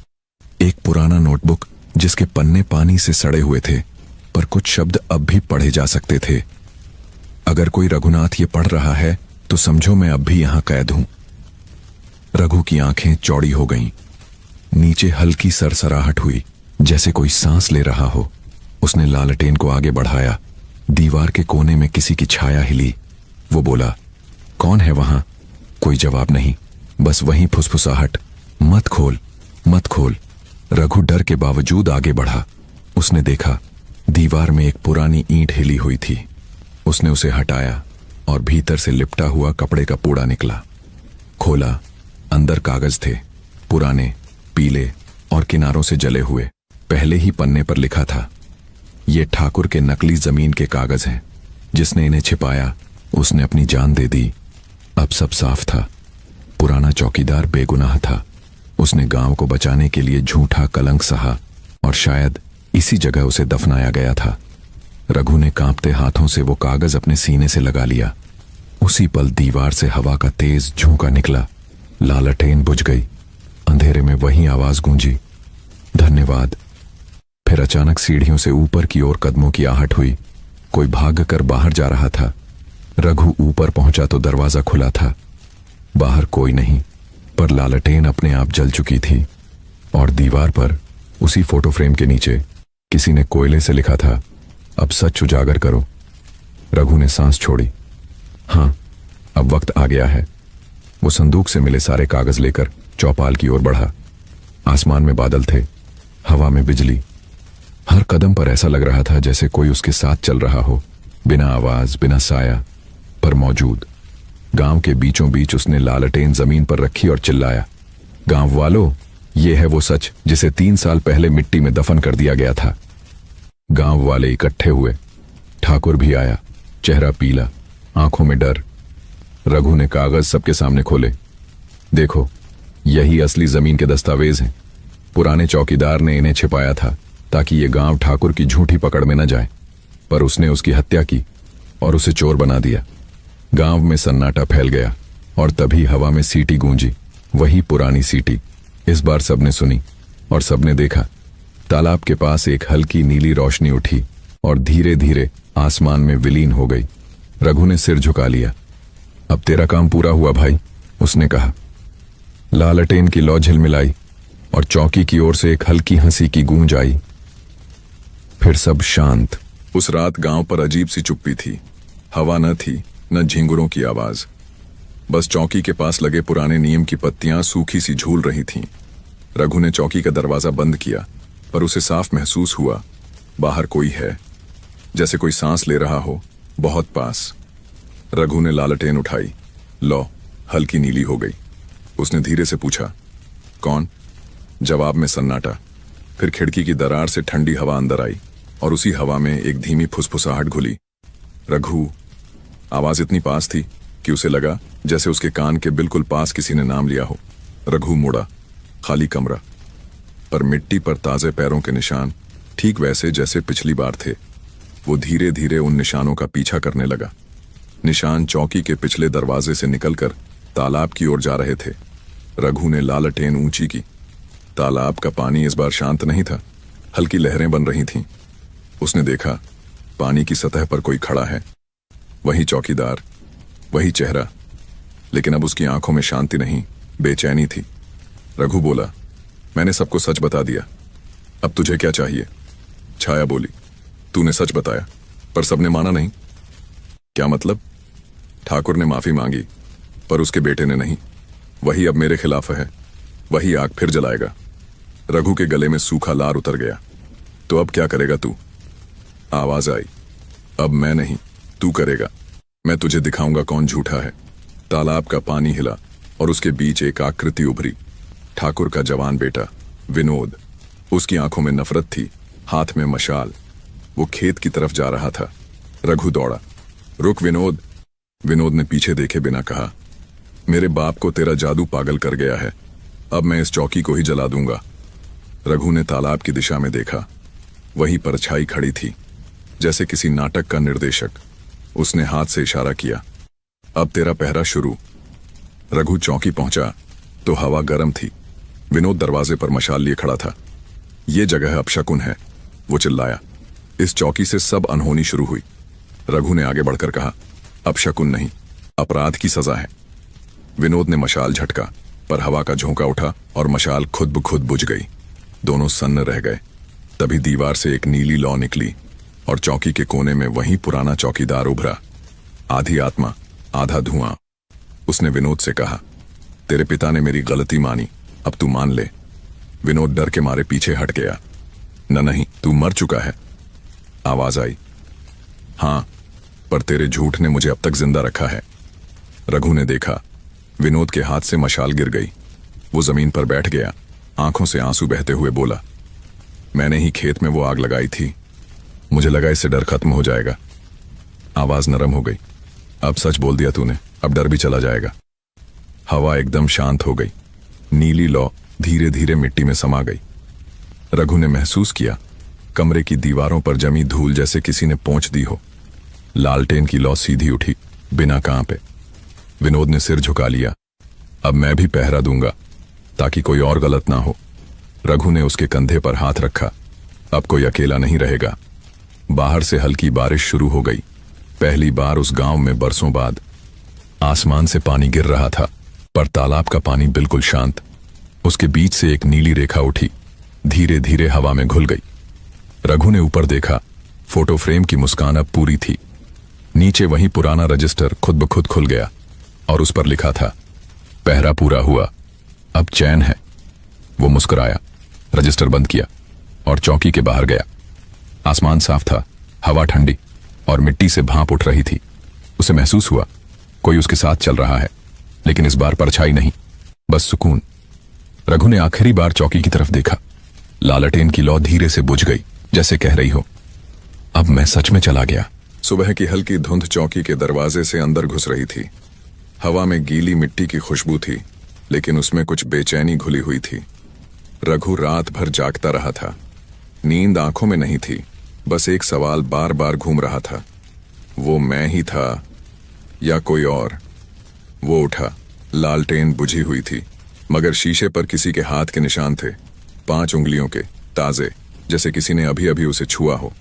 एक पुराना नोटबुक जिसके पन्ने पानी से सड़े हुए थे, पर कुछ शब्द अब भी पढ़े जा सकते थे। अगर कोई रघुनाथ ये पढ़ रहा है तो समझो मैं अब भी यहां कैद हूं। रघु की आंखें चौड़ी हो गईं। नीचे हल्की सरसराहट हुई, जैसे कोई सांस ले रहा हो। उसने लालटेन को आगे बढ़ाया। दीवार के कोने में किसी की छाया हिली। वो बोला, कौन है वहां? कोई जवाब नहीं, बस वहीं फुसफुसाहट, मत खोल, मत खोल। रघु डर के बावजूद आगे बढ़ा। उसने देखा, दीवार में एक पुरानी ईंट हिली हुई थी। उसने उसे हटाया और भीतर से लिपटा हुआ कपड़े का पूड़ा निकला। खोला। अंदर कागज थे, पुराने, पीले और किनारों से जले हुए। पहले ही पन्ने पर लिखा था, ये ठाकुर के नकली जमीन के कागज हैं। जिसने इन्हें छिपाया उसने अपनी जान दे दी। अब सब साफ था। पुराना चौकीदार बेगुनाह था। उसने गांव को बचाने के लिए झूठा कलंक सहा, और शायद इसी जगह उसे दफनाया गया था। रघु ने कांपते हाथों से वो कागज अपने सीने से लगा लिया। उसी पल दीवार से हवा का तेज झोंका निकला। लालटेन बुझ गई। अंधेरे में वही आवाज गूंजी, धन्यवाद। फिर अचानक सीढ़ियों से ऊपर की ओर कदमों की आहट हुई। कोई भागकर बाहर जा रहा था। रघु ऊपर पहुंचा तो दरवाजा खुला था। बाहर कोई नहीं, पर लालटेन अपने आप जल चुकी थी, और दीवार पर उसी फोटो फ्रेम के नीचे किसी ने कोयले से लिखा था, अब सच उजागर करो। रघु ने सांस छोड़ी। हां, अब वक्त आ गया है। वो संदूक से मिले सारे कागज लेकर चौपाल की ओर बढ़ा। आसमान में बादल थे, हवा में बिजली। हर कदम पर ऐसा लग रहा था जैसे कोई उसके साथ चल रहा हो, बिना आवाज, बिना साया, पर मौजूद। गांव के बीचों बीच उसने लालटेन जमीन पर रखी और चिल्लाया, गांव वालों, ये है वो सच जिसे 3 साल पहले मिट्टी में दफन कर दिया गया था। गांव वाले इकट्ठे हुए। ठाकुर भी आया, चेहरा पीला, आंखों में डर। रघु ने कागज सबके सामने खोले। देखो, यही असली जमीन के दस्तावेज हैं। पुराने चौकीदार ने इन्हें छिपाया था ताकि ये गांव ठाकुर की झूठी पकड़ में न जाए, पर उसने उसकी हत्या की और उसे चोर बना दिया। गांव में सन्नाटा फैल गया और तभी हवा में सीटी गूंजी, वही पुरानी सीटी। इस बार सबने सुनी और सबने देखा। तालाब के पास एक हल्की नीली रोशनी उठी और धीरे धीरे आसमान में विलीन हो गई। रघु ने सिर झुका लिया। अब तेरा काम पूरा हुआ भाई, उसने कहा। लालटेन की लौ झिलमिलाई और चौकी की ओर से एक हल्की हंसी की गूंज आई। फिर सब शांत। उस रात गांव पर अजीब सी चुप्पी थी। हवा न थी, न झिंगुरों की आवाज। बस चौकी के पास लगे पुराने नीम की पत्तियां सूखी सी झूल रही थीं। रघु ने चौकी का दरवाजा बंद किया, पर उसे साफ महसूस हुआ बाहर कोई है, जैसे कोई सांस ले रहा हो, बहुत पास। रघु ने लालटेन उठाई। लो हल्की नीली हो गई। उसने धीरे से पूछा, कौन? जवाब में सन्नाटा। फिर खिड़की की दरार से ठंडी हवा अंदर आई और उसी हवा में एक धीमी फुसफुसाहट घुली। रघु। आवाज इतनी पास थी कि उसे लगा जैसे उसके कान के बिल्कुल पास किसी ने नाम लिया हो। रघु मुड़ा। खाली कमरा, पर मिट्टी पर ताजे पैरों के निशान, ठीक वैसे जैसे पिछली बार थे। वो धीरे धीरे उन निशानों का पीछा करने लगा। निशान चौकी के पिछले दरवाजे से निकलकर तालाब की ओर जा रहे थे। रघु ने लालटेन ऊंची की। तालाब का पानी इस बार शांत नहीं था, हल्की लहरें बन रही थीं। उसने देखा पानी की सतह पर कोई खड़ा है। वही चौकीदार, वही चेहरा, लेकिन अब उसकी आंखों में शांति नहीं, बेचैनी थी। रघु बोला, मैंने सबको सच बता दिया, अब तुझे क्या चाहिए? छाया बोली, तूने सच बताया, पर सबने माना नहीं। क्या मतलब? ठाकुर ने माफी मांगी, पर उसके बेटे ने नहीं। वही अब मेरे खिलाफ है, वही आग फिर जलाएगा। रघु के गले में सूखा लार उतर गया। तो अब क्या करेगा तू? आवाज आई, अब मैं नहीं, तू करेगा। मैं तुझे दिखाऊंगा कौन झूठा है। तालाब का पानी हिला और उसके बीच एक आकृति उभरी। ठाकुर का जवान बेटा विनोद। उसकी आंखों में नफरत थी, हाथ में मशाल। वो खेत की तरफ जा रहा था। रघु दौड़ा। रुक विनोद। विनोद ने पीछे देखे बिना कहा, मेरे बाप को तेरा जादू पागल कर गया है, अब मैं इस चौकी को ही जला दूंगा। रघु ने तालाब की दिशा में देखा। वहीं परछाई खड़ी थी, जैसे किसी नाटक का निर्देशक। उसने हाथ से इशारा किया, अब तेरा पहरा शुरू। रघु चौकी पहुंचा तो हवा गर्म थी। विनोद दरवाजे पर मशाल लिए खड़ा था। ये जगह अपशकुन है, वो चिल्लाया। इस चौकी से सब अनहोनी शुरू हुई। रघु ने आगे बढ़कर कहा, अपशकुन नहीं, अपराध की सजा है। विनोद ने मशाल झटका, पर हवा का झोंका उठा और मशाल खुद ब खुद बुझ गई। दोनों सन्न रह गए। तभी दीवार से एक नीली लौ निकली और चौकी के कोने में वही पुराना चौकीदार उभरा, आधी आत्मा आधा धुआं। उसने विनोद से कहा, तेरे पिता ने मेरी गलती मानी, अब तू मान ले। विनोद डर के मारे पीछे हट गया। नहीं, तू मर चुका है। आवाज आई, हां, पर तेरे झूठ ने मुझे अब तक जिंदा रखा है। रघु ने देखा, विनोद के हाथ से मशाल गिर गई। वो जमीन पर बैठ गया, आंखों से आंसू बहते हुए बोला, मैंने ही खेत में वो आग लगाई थी, मुझे लगा इससे डर खत्म हो जाएगा। आवाज नरम हो गई, अब सच बोल दिया तूने, अब डर भी चला जाएगा। हवा एकदम शांत हो गई। नीली लौ धीरे धीरे मिट्टी में समा गई। रघु ने महसूस किया कमरे की दीवारों पर जमी धूल जैसे किसी ने पोंछ दी हो। लालटेन की लौ सीधी उठी, बिना कांपे। विनोद ने सिर झुका लिया, अब मैं भी पहरा दूंगा ताकि कोई और गलत ना हो। रघु ने उसके कंधे पर हाथ रखा, अब कोई अकेला नहीं रहेगा। बाहर से हल्की बारिश शुरू हो गई, पहली बार उस गांव में बरसों बाद। आसमान से पानी गिर रहा था, पर तालाब का पानी बिल्कुल शांत। उसके बीच से एक नीली रेखा उठी, धीरे धीरे हवा में घुल गई। रघु ने ऊपर देखा, फोटो फ्रेम की मुस्कान अब पूरी थी। नीचे वही पुराना रजिस्टर खुद ब खुद खुल गया और उस पर लिखा था, पहरा पूरा हुआ, अब चैन है। वो मुस्कुराया, रजिस्टर बंद किया और चौकी के बाहर गया। आसमान साफ था, हवा ठंडी और मिट्टी से भाप उठ रही थी। उसे महसूस हुआ कोई उसके साथ चल रहा है, लेकिन इस बार परछाई नहीं, बस सुकून। रघु ने आखिरी बार चौकी की तरफ देखा। लालटेन की लौ धीरे से बुझ गई, जैसे कह रही हो, अब मैं सच में चला गया। सुबह की हल्की धुंध चौकी के दरवाजे से अंदर घुस रही थी। हवा में गीली मिट्टी की खुशबू थी, लेकिन उसमें कुछ बेचैनी घुली हुई थी। रघु रात भर जागता रहा था। नींद आंखों में नहीं थी, बस एक सवाल बार बार घूम रहा था, वो मैं ही था या कोई और। वो उठा। लालटेन बुझी हुई थी, मगर शीशे पर किसी के हाथ के निशान थे, 5 उंगलियों के, ताजे, जैसे किसी ने अभी अभी उसे छुआ हो।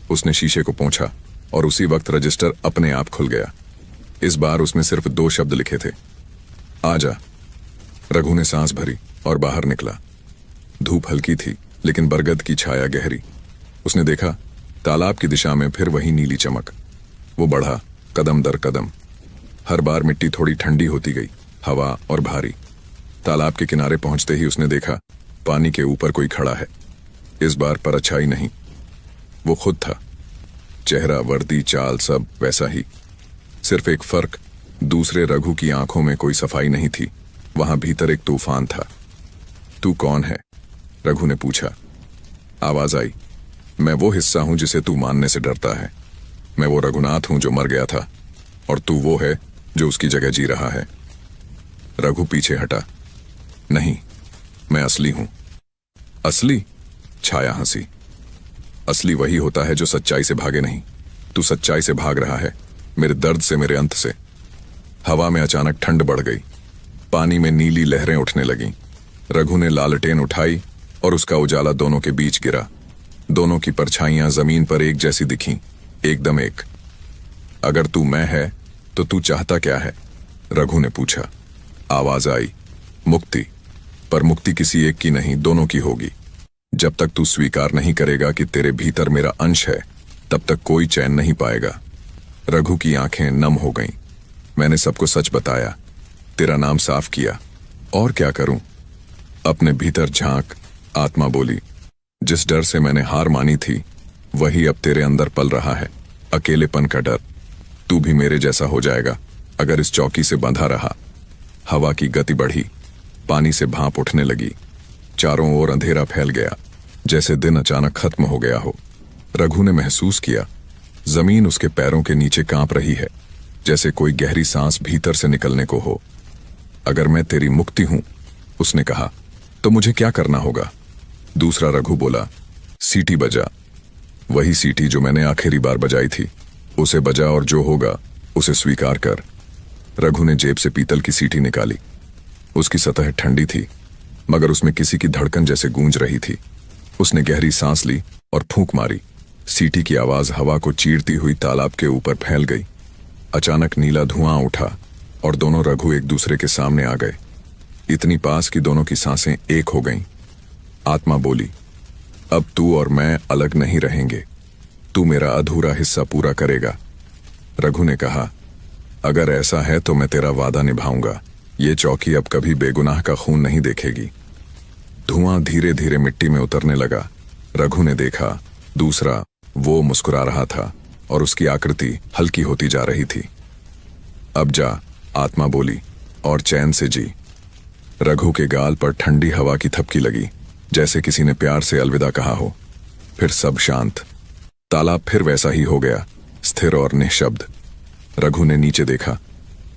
उसने शीशे को पोंछा और उसी वक्त रजिस्टर अपने आप खुल गया। इस बार उसमें सिर्फ 2 शब्द लिखे थे, आजा। रघु ने सांस भरी और बाहर निकला। धूप हल्की थी, लेकिन बरगद की छाया गहरी। उसने देखा, तालाब की दिशा में फिर वही नीली चमक। वो बढ़ा, कदम दर कदम। हर बार मिट्टी थोड़ी ठंडी होती गई, हवा और भारी। तालाब के किनारे पहुंचते ही उसने देखा, पानी के ऊपर कोई खड़ा है। इस बार परछाई नहीं, वो खुद था। चेहरा, वर्दी, चाल सब वैसा ही। सिर्फ एक फर्क, दूसरे रघु की आंखों में कोई सफाई नहीं थी। वहां भीतर एक तूफान था। तू कौन है? रघु ने पूछा। आवाज आई, मैं वो हिस्सा हूं जिसे तू मानने से डरता है। मैं वो रघुनाथ हूं जो मर गया था, और तू वो है जो उसकी जगह जी रहा है। रघु पीछे हटा। नहीं, मैं असली हूं। असली? छाया हंसी। असली वही होता है जो सच्चाई से भागे नहीं। तू सच्चाई से भाग रहा है, मेरे दर्द से, मेरे अंत से। हवा में अचानक ठंड बढ़ गई। पानी में नीली लहरें उठने लगीं। रघु ने लालटेन उठाई और उसका उजाला दोनों के बीच गिरा। दोनों की परछाइयां जमीन पर एक जैसी दिखीं, एकदम एक। अगर तू मैं है तो तू चाहता क्या है? रघु ने पूछा। आवाज आई, मुक्ति। पर मुक्ति किसी एक की नहीं, दोनों की होगी। जब तक तू स्वीकार नहीं करेगा कि तेरे भीतर मेरा अंश है, तब तक कोई चैन नहीं पाएगा। रघु की आंखें नम हो गईं। मैंने सबको सच बताया, तेरा नाम साफ किया, और क्या करूं? अपने भीतर झांक, आत्मा बोली। जिस डर से मैंने हार मानी थी, वही अब तेरे अंदर पल रहा है, अकेलेपन का डर। तू भी मेरे जैसा हो जाएगा अगर इस चौकी से बंधा रहा। हवा की गति बढ़ी, पानी से भाप उठने लगी। चारों ओर अंधेरा फैल गया, जैसे दिन अचानक खत्म हो गया हो। रघु ने महसूस किया, जमीन उसके पैरों के नीचे कांप रही है, जैसे कोई गहरी सांस भीतर से निकलने को हो। अगर मैं तेरी मुक्ति हूं, उसने कहा, तो मुझे क्या करना होगा? दूसरा रघु बोला, सीटी बजा। वही सीटी जो मैंने आखिरी बार बजाई थी, उसे बजा, और जो होगा उसे स्वीकार कर। रघु ने जेब से पीतल की सीटी निकाली। उसकी सतह ठंडी थी, मगर उसमें किसी की धड़कन जैसे गूंज रही थी। उसने गहरी सांस ली और फूंक मारी। सीटी की आवाज हवा को चीरती हुई तालाब के ऊपर फैल गई। अचानक नीला धुआं उठा और दोनों रघु एक दूसरे के सामने आ गए, इतनी पास कि दोनों की सांसें एक हो गईं। आत्मा बोली, अब तू और मैं अलग नहीं रहेंगे। तू मेरा अधूरा हिस्सा पूरा करेगा। रघु ने कहा, अगर ऐसा है तो मैं तेरा वादा निभाऊंगा। ये चौकी अब कभी बेगुनाह का खून नहीं देखेगी। धुआं धीरे धीरे मिट्टी में उतरने लगा। रघु ने देखा, दूसरा वो मुस्कुरा रहा था और उसकी आकृति हल्की होती जा रही थी। अब जा, आत्मा बोली, और चैन से जी। रघु के गाल पर ठंडी हवा की थपकी लगी, जैसे किसी ने प्यार से अलविदा कहा हो। फिर सब शांत। तालाब फिर वैसा ही हो गया, स्थिर और निःशब्द। रघु ने नीचे देखा।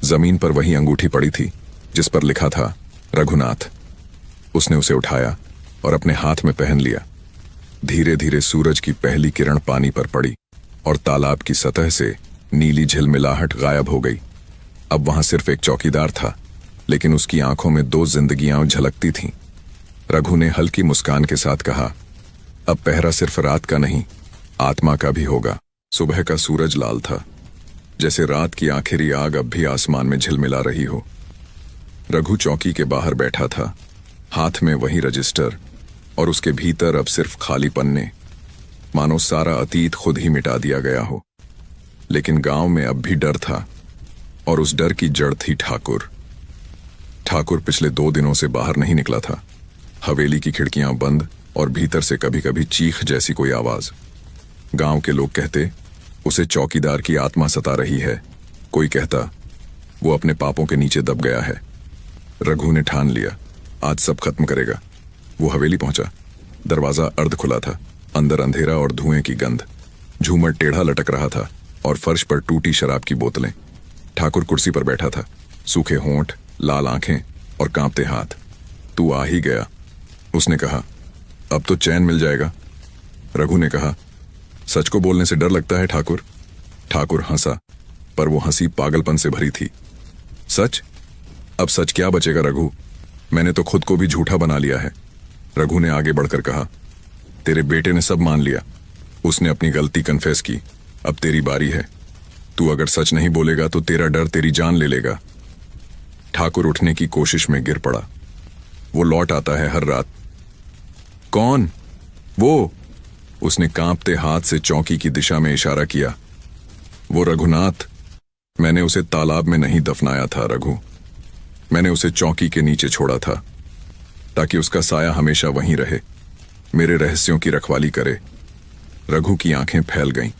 जमीन पर वही अंगूठी पड़ी थी जिस पर लिखा था रघुनाथ। उसने उसे उठाया और अपने हाथ में पहन लिया। धीरे धीरे सूरज की पहली किरण पानी पर पड़ी और तालाब की सतह से नीली झिलमिलाहट गायब हो गई। अब वहां सिर्फ एक चौकीदार था, लेकिन उसकी आंखों में 2 जिंदगियां झलकती थीं। रघु ने हल्की मुस्कान के साथ कहा, अब पहरा सिर्फ रात का नहीं, आत्मा का भी होगा। सुबह का सूरज लाल था, जैसे रात की आखिरी आग अब भी आसमान में झिलमिला रही हो। रघु चौकी के बाहर बैठा था, हाथ में वही रजिस्टर, और उसके भीतर अब सिर्फ खाली पन्ने, मानो सारा अतीत खुद ही मिटा दिया गया हो। लेकिन गांव में अब भी डर था, और उस डर की जड़ थी ठाकुर। ठाकुर पिछले 2 दिनों से बाहर नहीं निकला था। हवेली की खिड़कियां बंद और भीतर से कभी कभी चीख जैसी कोई आवाज। गांव के लोग कहते, उसे चौकीदार की आत्मा सता रही है। कोई कहता, वो अपने पापों के नीचे दब गया है। रघु ने ठान लिया, आज सब खत्म करेगा। वो हवेली पहुंचा। दरवाजा अर्ध खुला था, अंदर अंधेरा और धुएं की गंध। झूमर टेढ़ा लटक रहा था और फर्श पर टूटी शराब की बोतलें। ठाकुर कुर्सी पर बैठा था, सूखे होंठ, लाल आंखें और कांपते हाथ। तू आ ही गया। उसने कहा, अब तो चैन मिल जाएगा। रघु ने कहा, सच को बोलने से डर लगता है ठाकुर। ठाकुर हंसा, पर वो हंसी पागलपन से भरी थी। सच? अब सच क्या बचेगा रघु? मैंने तो खुद को भी झूठा बना लिया है। रघु ने आगे बढ़कर कहा, तेरे बेटे ने सब मान लिया, उसने अपनी गलती कन्फेस की। अब तेरी बारी है। तू अगर सच नहीं बोलेगा तो तेरा डर तेरी जान ले लेगा। ठाकुर उठने की कोशिश में गिर पड़ा। वो लौट आता है हर रात। कौन? वो। उसने कांपते हाथ से चौकी की दिशा में इशारा किया। वो रघुनाथ। मैंने उसे तालाब में नहीं दफनाया था रघु, मैंने उसे चौकी के नीचे छोड़ा था ताकि उसका साया हमेशा वहीं रहे, मेरे रहस्यों की रखवाली करे। रघु की आंखें फैल गईं।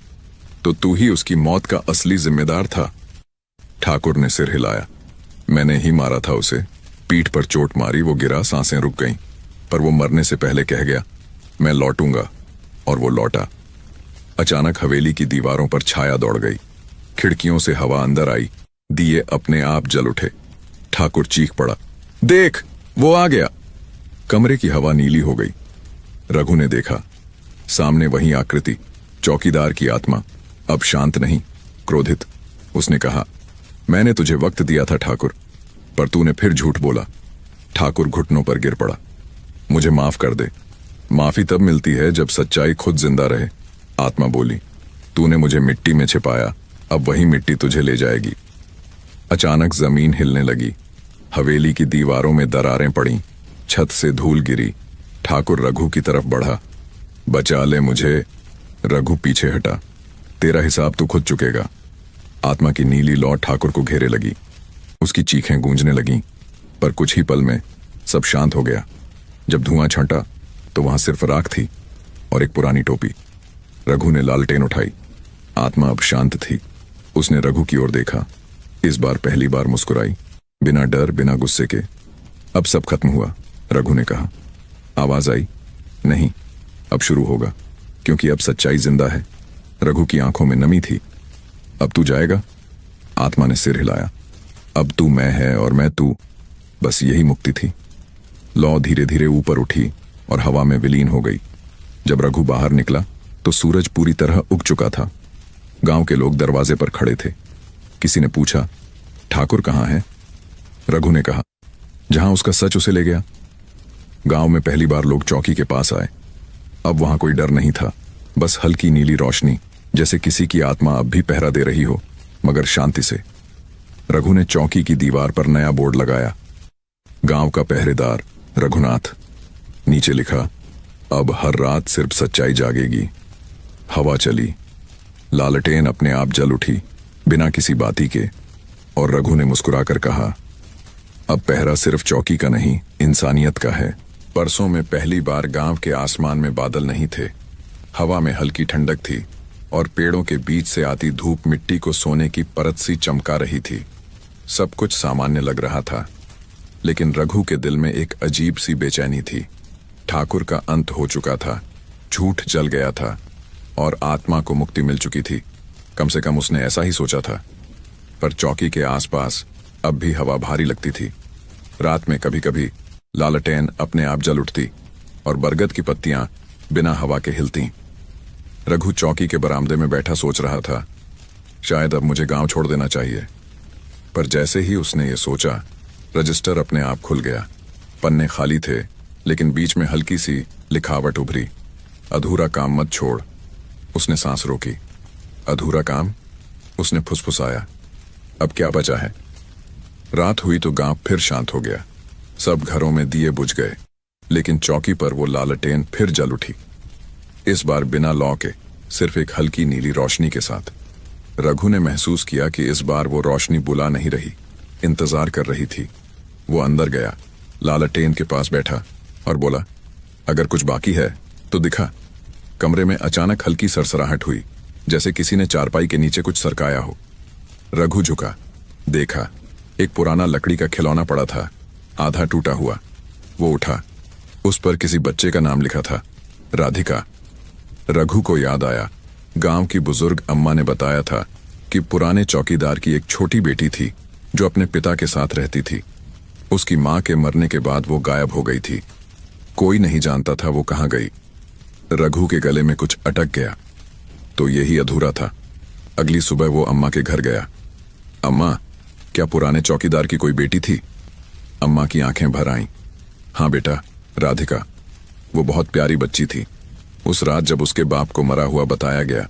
तो तू ही उसकी मौत का असली जिम्मेदार था? ठाकुर ने सिर हिलाया। मैंने ही मारा था उसे। पीठ पर चोट मारी, वो गिरा, सांसें रुक गईं, पर वो मरने से पहले कह गया, मैं लौटूंगा, और वो लौटा। अचानक हवेली की दीवारों पर छाया दौड़ गई। खिड़कियों से हवा अंदर आई, दिए अपने आप जल उठे। ठाकुर चीख पड़ा, देख, वो आ गया। कमरे की हवा नीली हो गई। रघु ने देखा, सामने वही आकृति, चौकीदार की आत्मा, अब शांत नहीं, क्रोधित। उसने कहा, मैंने तुझे वक्त दिया था ठाकुर, पर तूने फिर झूठ बोला। ठाकुर घुटनों पर गिर पड़ा। मुझे माफ कर दे। माफी तब मिलती है जब सच्चाई खुद जिंदा रहे। आत्मा बोली, तूने मुझे मिट्टी में छिपाया, अब वही मिट्टी तुझे ले जाएगी। अचानक जमीन हिलने लगी। हवेली की दीवारों में दरारें पड़ी, छत से धूल गिरी। ठाकुर रघु की तरफ बढ़ा। बचा ले मुझे। रघु पीछे हटा। तेरा हिसाब तू खुद चुकेगा। आत्मा की नीली लौ ठाकुर को घेरे लगी। उसकी चीखें गूंजने लगीं, पर कुछ ही पल में सब शांत हो गया। जब धुआं छंटा तो वहां सिर्फ राख थी और एक पुरानी टोपी। रघु ने लालटेन उठाई। आत्मा अब शांत थी। उसने रघु की ओर देखा। इस बार पहली बार मुस्कुराई, बिना डर, बिना गुस्से के। अब सब खत्म हुआ, रघु ने कहा। आवाज आई, नहीं, अब शुरू होगा, क्योंकि अब सच्चाई जिंदा है। रघु की आंखों में नमी थी। अब तू जाएगा? आत्मा ने सिर हिलाया। अब तू मैं है और मैं तू, बस यही मुक्ति थी। लौ धीरे धीरे ऊपर उठी और हवा में विलीन हो गई। जब रघु बाहर निकला तो सूरज पूरी तरह उग चुका था। गांव के लोग दरवाजे पर खड़े थे। किसी ने पूछा, ठाकुर कहाँ है? रघु ने कहा, जहां उसका सच उसे ले गया। गांव में पहली बार लोग चौकी के पास आए। अब वहां कोई डर नहीं था, बस हल्की नीली रोशनी, जैसे किसी की आत्मा अब भी पहरा दे रही हो, मगर शांति से। रघु ने चौकी की दीवार पर नया बोर्ड लगाया, गांव का पहरेदार रघुनाथ। नीचे लिखा, अब हर रात सिर्फ सच्चाई जागेगी। हवा चली, लालटेन अपने आप जल उठी, बिना किसी बाती के, और रघु ने मुस्कुराकर कहा, अब पहरा सिर्फ चौकी का नहीं, इंसानियत का है। परसों में पहली बार गांव के आसमान में बादल नहीं थे। हवा में हल्की ठंडक थी और पेड़ों के बीच से आती धूप मिट्टी को सोने की परत सी चमका रही थी। सब कुछ सामान्य लग रहा था, लेकिन रघु के दिल में एक अजीब सी बेचैनी थी। ठाकुर का अंत हो चुका था, झूठ जल गया था और आत्मा को मुक्ति मिल चुकी थी। कम से कम उसने ऐसा ही सोचा था। पर चौकी के आसपास अब भी हवा भारी लगती थी। रात में कभी कभी लालटेन अपने आप जल उठती और बरगद की पत्तियां बिना हवा के हिलती। रघु चौकी के बरामदे में बैठा सोच रहा था, शायद अब मुझे गांव छोड़ देना चाहिए। पर जैसे ही उसने ये सोचा, रजिस्टर अपने आप खुल गया। पन्ने खाली थे, लेकिन बीच में हल्की सी लिखावट उभरी, अधूरा काम मत छोड़। उसने सांस रोकी। अधूरा काम? उसने फुसफुसाया। अब क्या बचा है? रात हुई तो गांव फिर शांत हो गया। सब घरों में दिए बुझ गए, लेकिन चौकी पर वो लालटेन फिर जल उठी। इस बार बिना लौ के, सिर्फ एक हल्की नीली रोशनी के साथ। रघु ने महसूस किया कि इस बार वो रोशनी बुला नहीं रही, इंतजार कर रही थी। वो अंदर गया, लालटेन के पास बैठा और बोला, अगर कुछ बाकी है तो दिखा। कमरे में अचानक हल्की सरसराहट हुई, जैसे किसी ने चारपाई के नीचे कुछ सरकाया हो। रघु झुका, देखा, एक पुराना लकड़ी का खिलौना पड़ा था, आधा टूटा हुआ। वो उठा, उस पर किसी बच्चे का नाम लिखा था, राधिका। रघु को याद आया, गांव की बुजुर्ग अम्मा ने बताया था कि पुराने चौकीदार की एक छोटी बेटी थी जो अपने पिता के साथ रहती थी। उसकी मां के मरने के बाद वो गायब हो गई थी। कोई नहीं जानता था वो कहाँ गई। रघु के गले में कुछ अटक गया तो यही अधूरा था। अगली सुबह वो अम्मा के घर गया। अम्मा, क्या पुराने चौकीदार की कोई बेटी थी? अम्मा की आंखें भर आईं। हाँ बेटा, राधिका। वो बहुत प्यारी बच्ची थी। उस रात जब उसके बाप को मरा हुआ बताया गया,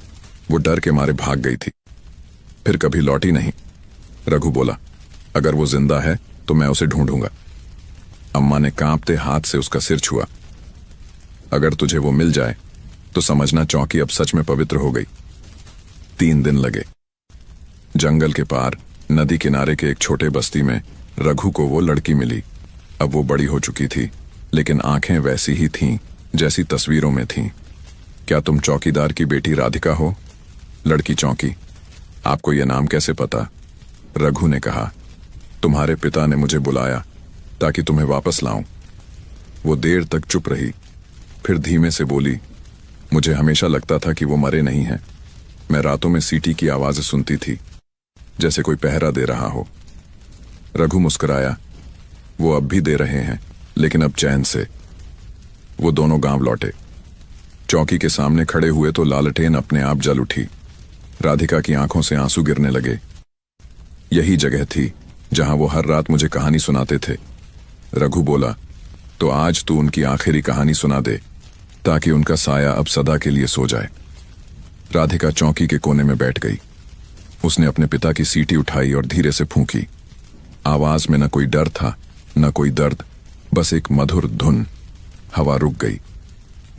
वो डर के मारे भाग गई थी, फिर कभी लौटी नहीं। रघु बोला, अगर वो जिंदा है तो मैं उसे ढूंढूंगा। अम्मा ने कांपते हाथ से उसका सिर छुआ। अगर तुझे वो मिल जाए तो समझना चौकी अब सच में पवित्र हो गई। 3 दिन लगे। जंगल के पार नदी किनारे के एक छोटे बस्ती में रघु को वो लड़की मिली। अब वो बड़ी हो चुकी थी, लेकिन आंखें वैसी ही थीं जैसी तस्वीरों में थीं। क्या तुम चौकीदार की बेटी राधिका हो? लड़की चौंकी। आपको यह नाम कैसे पता? रघु ने कहा, तुम्हारे पिता ने मुझे बुलाया ताकि तुम्हें वापस लाऊं। वो देर तक चुप रही, फिर धीमे से बोली, मुझे हमेशा लगता था कि वो मरे नहीं हैं। मैं रातों में सीटी की आवाजें सुनती थी, जैसे कोई पहरा दे रहा हो। रघु मुस्कुराया। वो अब भी दे रहे हैं, लेकिन अब चैन से। वो दोनों गांव लौटे। चौकी के सामने खड़े हुए तो लालटेन अपने आप जल उठी। राधिका की आंखों से आंसू गिरने लगे। यही जगह थी जहां वो हर रात मुझे कहानी सुनाते थे। रघु बोला, तो आज तू उनकी आखिरी कहानी सुना दे, ताकि उनका साया अब सदा के लिए सो जाए। राधिका चौकी के कोने में बैठ गई। उसने अपने पिता की सीटी उठाई और धीरे से फूंकी। आवाज में न कोई डर था, न कोई दर्द, बस एक मधुर धुन। हवा रुक गई।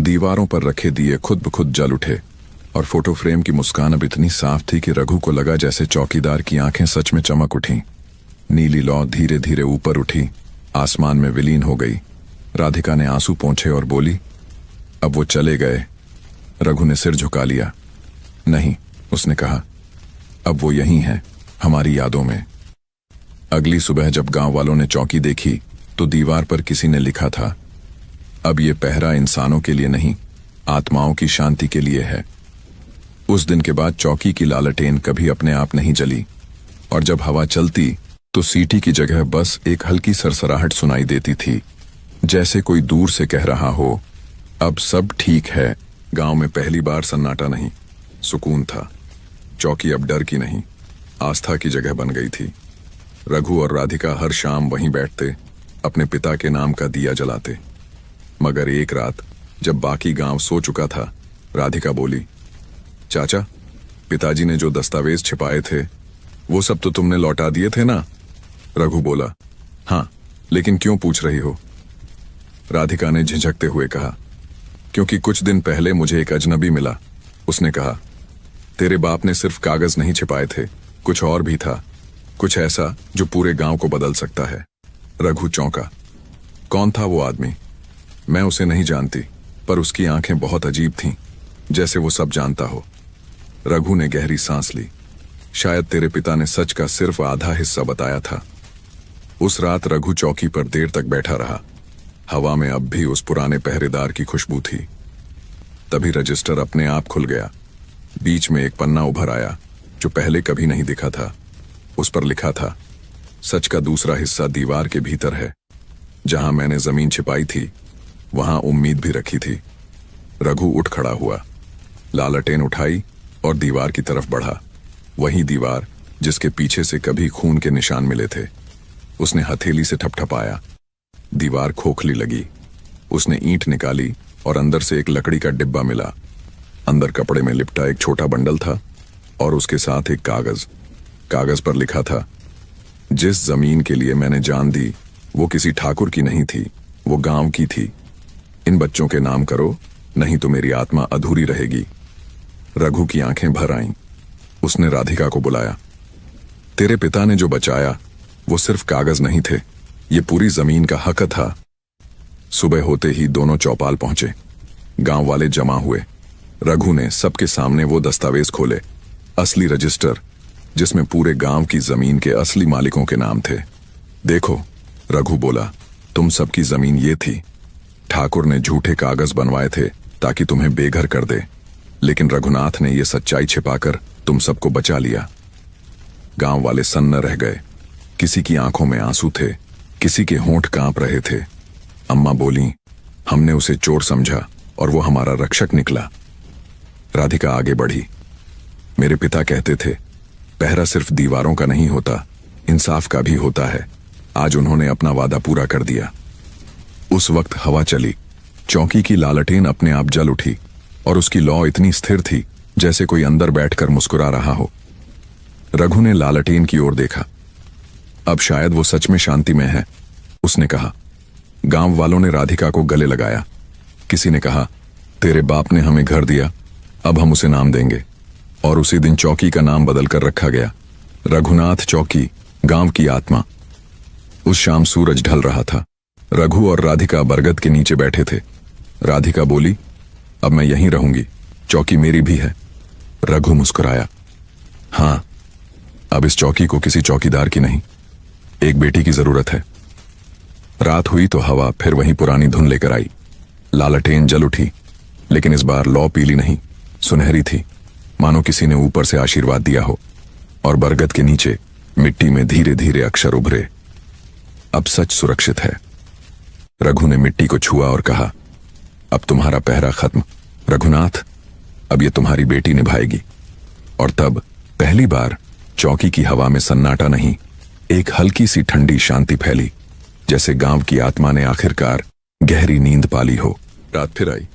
दीवारों पर रखे दिए खुद ब खुद जल उठे और फोटो फ्रेम की मुस्कान अब इतनी साफ थी कि रघु को लगा जैसे चौकीदार की आंखें सच में चमक उठीं। नीली लौ धीरे धीरे ऊपर उठी, आसमान में विलीन हो गई। राधिका ने आंसू पोंछे और बोली, अब वो चले गए। रघु ने सिर झुका लिया। नहीं, उसने कहा, अब वो यहीं हैं, हमारी यादों में। अगली सुबह जब गांव वालों ने चौकी देखी तो दीवार पर किसी ने लिखा था, अब ये पहरा इंसानों के लिए नहीं, आत्माओं की शांति के लिए है। उस दिन के बाद चौकी की लालटेन कभी अपने आप नहीं जली, और जब हवा चलती तो सीटी की जगह बस एक हल्की सरसराहट सुनाई देती थी, जैसे कोई दूर से कह रहा हो, अब सब ठीक है। गांव में पहली बार सन्नाटा नहीं, सुकून था। चौकी अब डर की नहीं, आस्था की जगह बन गई थी। रघु और राधिका हर शाम वहीं बैठते, अपने पिता के नाम का दिया जलाते। मगर एक रात जब बाकी गांव सो चुका था, राधिका बोली, चाचा, पिताजी ने जो दस्तावेज छिपाए थे वो सब तो तुमने लौटा दिए थे ना? रघु बोला, हाँ, लेकिन क्यों पूछ रही हो? राधिका ने झिझकते हुए कहा, क्योंकि कुछ दिन पहले मुझे एक अजनबी मिला। उसने कहा, तेरे बाप ने सिर्फ कागज नहीं छिपाए थे, कुछ और भी था, कुछ ऐसा जो पूरे गांव को बदल सकता है। रघु चौंका। कौन था वो आदमी? मैं उसे नहीं जानती, पर उसकी आंखें बहुत अजीब थीं, जैसे वो सब जानता हो। रघु ने गहरी सांस ली। शायद तेरे पिता ने सच का सिर्फ आधा हिस्सा बताया था। उस रात रघु चौकी पर देर तक बैठा रहा। हवा में अब भी उस पुराने पहरेदार की खुशबू थी। तभी रजिस्टर अपने आप खुल गया। बीच में एक पन्ना उभर आया जो पहले कभी नहीं दिखा था। उस पर लिखा था, सच का दूसरा हिस्सा दीवार के भीतर है। जहां मैंने जमीन छिपाई थी, वहां उम्मीद भी रखी थी। रघु उठ खड़ा हुआ, लालटेन उठाई और दीवार की तरफ बढ़ा। वही दीवार जिसके पीछे से कभी खून के निशान मिले थे। उसने हथेली से ठपठपाया। दीवार खोखली लगी। उसने ईंट निकाली और अंदर से एक लकड़ी का डिब्बा मिला। अंदर कपड़े में लिपटा एक छोटा बंडल था और उसके साथ एक कागज। कागज पर लिखा था, जिस जमीन के लिए मैंने जान दी वो किसी ठाकुर की नहीं थी, वो गांव की थी। इन बच्चों के नाम करो, नहीं तो मेरी आत्मा अधूरी रहेगी। रघु की आंखें भर आईं। उसने राधिका को बुलाया। तेरे पिता ने जो बचाया वो सिर्फ कागज नहीं थे, ये पूरी जमीन का हक था। सुबह होते ही दोनों चौपाल पहुंचे। गांव वाले जमा हुए। रघु ने सबके सामने वो दस्तावेज खोले, असली रजिस्टर जिसमें पूरे गांव की जमीन के असली मालिकों के नाम थे। देखो, रघु बोला, तुम सबकी जमीन ये थी। ठाकुर ने झूठे कागज बनवाए थे ताकि तुम्हें बेघर कर दे, लेकिन रघुनाथ ने यह सच्चाई छिपाकर तुम सबको बचा लिया। गांव वाले सन्न रह गए। किसी की आंखों में आंसू थे, किसी के होंठ कांप रहे थे। अम्मा बोली, हमने उसे चोर समझा और वो हमारा रक्षक निकला। राधिका आगे बढ़ी। मेरे पिता कहते थे, पहरा सिर्फ दीवारों का नहीं होता, इंसाफ का भी होता है। आज उन्होंने अपना वादा पूरा कर दिया। उस वक्त हवा चली, चौकी की लालटेन अपने आप जल उठी और उसकी लौ इतनी स्थिर थी जैसे कोई अंदर बैठकर मुस्कुरा रहा हो। रघु ने लालटेन की ओर देखा। अब शायद वो सच में शांति में है, उसने कहा। गांव वालों ने राधिका को गले लगाया। किसी ने कहा, तेरे बाप ने हमें घर दिया, अब हम उसे नाम देंगे। और उसी दिन चौकी का नाम बदलकर रखा गया, रघुनाथ चौकी, गांव की आत्मा। उस शाम सूरज ढल रहा था। रघु और राधिका बरगद के नीचे बैठे थे। राधिका बोली, अब मैं यहीं रहूंगी, चौकी मेरी भी है। रघु मुस्कुराया, हां, अब इस चौकी को किसी चौकीदार की नहीं, एक बेटी की जरूरत है। रात हुई तो हवा फिर वही पुरानी धुन लेकर आई। लालटेन जल उठी, लेकिन इस बार लौ पीली नहीं, सुनहरी थी, मानो किसी ने ऊपर से आशीर्वाद दिया हो। और बरगद के नीचे मिट्टी में धीरे धीरे अक्षर उभरे, अब सच सुरक्षित है। रघु ने मिट्टी को छुआ और कहा, अब तुम्हारा पहरा खत्म रघुनाथ, अब ये तुम्हारी बेटी निभाएगी। और तब पहली बार चौकी की हवा में सन्नाटा नहीं, एक हल्की सी ठंडी शांति फैली, जैसे गांव की आत्मा ने आखिरकार गहरी नींद पाली हो। रात फिर आई,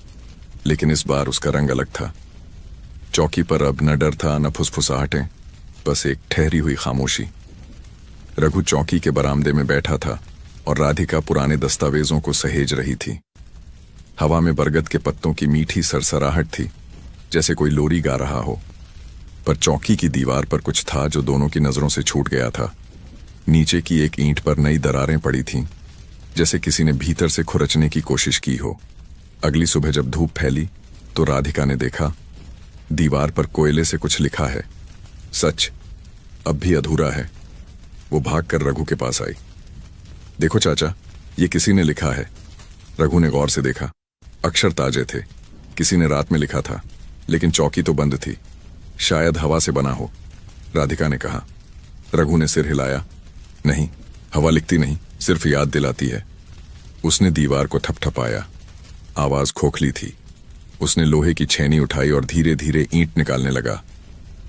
लेकिन इस बार उसका रंग अलग था। चौकी पर अब न डर था न फुसफुसाहटें, बस एक ठहरी हुई खामोशी। रघु चौकी के बरामदे में बैठा था और राधिका पुराने दस्तावेजों को सहेज रही थी। हवा में बरगद के पत्तों की मीठी सरसराहट थी, जैसे कोई लोरी गा रहा हो। पर चौकी की दीवार पर कुछ था जो दोनों की नजरों से छूट गया था। नीचे की एक ईंट पर नई दरारें पड़ी थीं, जैसे किसी ने भीतर से खुरचने की कोशिश की हो। अगली सुबह जब धूप फैली तो राधिका ने देखा, दीवार पर कोयले से कुछ लिखा है। सच अब भी अधूरा है। वो भागकर रघु के पास आई। देखो चाचा, ये किसी ने लिखा है। रघु ने गौर से देखा। अक्षर ताजे थे, किसी ने रात में लिखा था, लेकिन चौकी तो बंद थी, शायद हवा से बना हो। राधिका ने कहा। रघु ने सिर हिलाया, नहीं, हवा लिखती नहीं, सिर्फ याद दिलाती है। उसने दीवार को थपथपाया, आवाज खोखली थी। उसने लोहे की छेनी उठाई और धीरे धीरे ईंट निकालने लगा।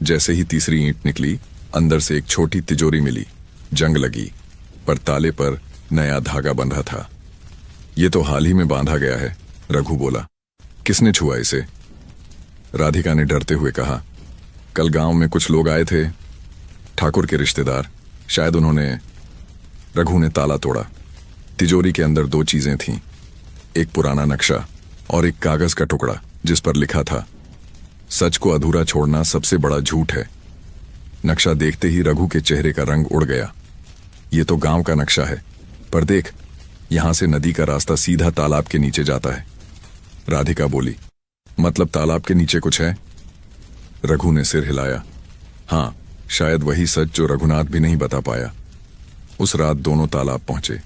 जैसे ही तीसरी ईंट निकली, अंदर से एक छोटी तिजोरी मिली। जंग लगी, पर ताले पर नया धागा बंधा था। ये तो हाल ही में बांधा गया है, रघु बोला। किसने छुआ इसे? राधिका ने डरते हुए कहा, कल गांव में कुछ लोग आए थे, ठाकुर के रिश्तेदार, शायद उन्होंने। रघु ने ताला तोड़ा। तिजोरी के अंदर दो चीजें थीं, एक पुराना नक्शा और एक कागज का टुकड़ा जिस पर लिखा था, सच को अधूरा छोड़ना सबसे बड़ा झूठ है। नक्शा देखते ही रघु के चेहरे का रंग उड़ गया। ये तो गांव का नक्शा है, पर देख, यहां से नदी का रास्ता सीधा तालाब के नीचे जाता है। राधिका बोली, मतलब तालाब के नीचे कुछ है? रघु ने सिर हिलाया। हां, शायद वही सच जो रघुनाथ भी नहीं बता पाया। उस रात दोनों तालाब पहुंचे।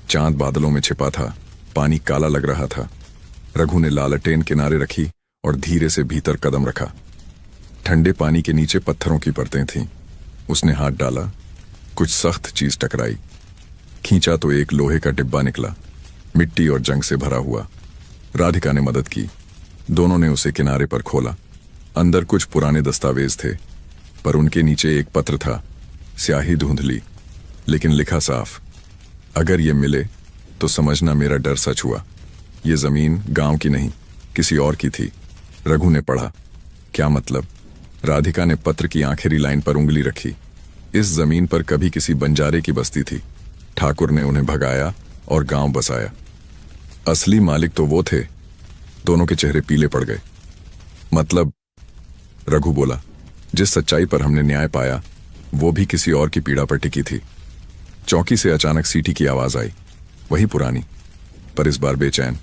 चांद बादलों में छिपा था, पानी काला लग रहा था। रघु ने लालटेन किनारे रखी और धीरे से भीतर कदम रखा। ठंडे पानी के नीचे पत्थरों की परतें थीं। उसने हाथ डाला, कुछ सख्त चीज टकराई। खींचा तो एक लोहे का डिब्बा निकला, मिट्टी और जंग से भरा हुआ। राधिका ने मदद की। दोनों ने उसे किनारे पर खोला। अंदर कुछ पुराने दस्तावेज थे, पर उनके नीचे एक पत्र था, स्याही धुंधली, लेकिन लिखा साफ, अगर ये मिले तो समझना मेरा डर सच हुआ। ये जमीन गांव की नहीं, किसी और की थी। रघु ने पढ़ा। क्या मतलब? राधिका ने पत्र की आखिरी लाइन पर उंगली रखी। इस जमीन पर कभी किसी बंजारे की बस्ती थी। ठाकुर ने उन्हें भगाया और गांव बसाया। असली मालिक तो वो थे। दोनों के चेहरे पीले पड़ गए। मतलब? रघु बोला, जिस सच्चाई पर हमने न्याय पाया वो भी किसी और की पीड़ा पर टिकी थी। चौकी से अचानक सीटी की आवाज आई, वही पुरानी, पर इस बार बेचैन।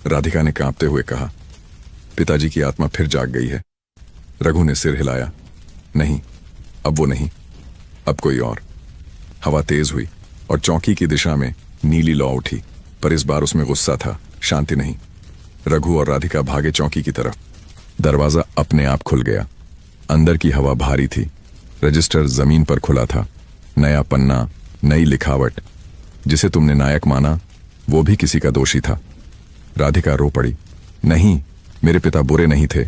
राधिका ने कांपते हुए कहा, पिताजी की आत्मा फिर जाग गई है। रघु ने सिर हिलाया, नहीं, अब वो नहीं, अब कोई और। हवा तेज हुई और चौकी की दिशा में नीली लौ उठी, पर इस बार उसमें गुस्सा था, शांति नहीं। रघु और राधिका भागे चौकी की तरफ। दरवाजा अपने आप खुल गया। अंदर की हवा भारी थी। रजिस्टर जमीन पर खुला था। नया पन्ना, नई लिखावट। जिसे तुमने नायक माना वो भी किसी का दोषी था। राधिका रो पड़ी। नहीं, मेरे पिता बुरे नहीं थे।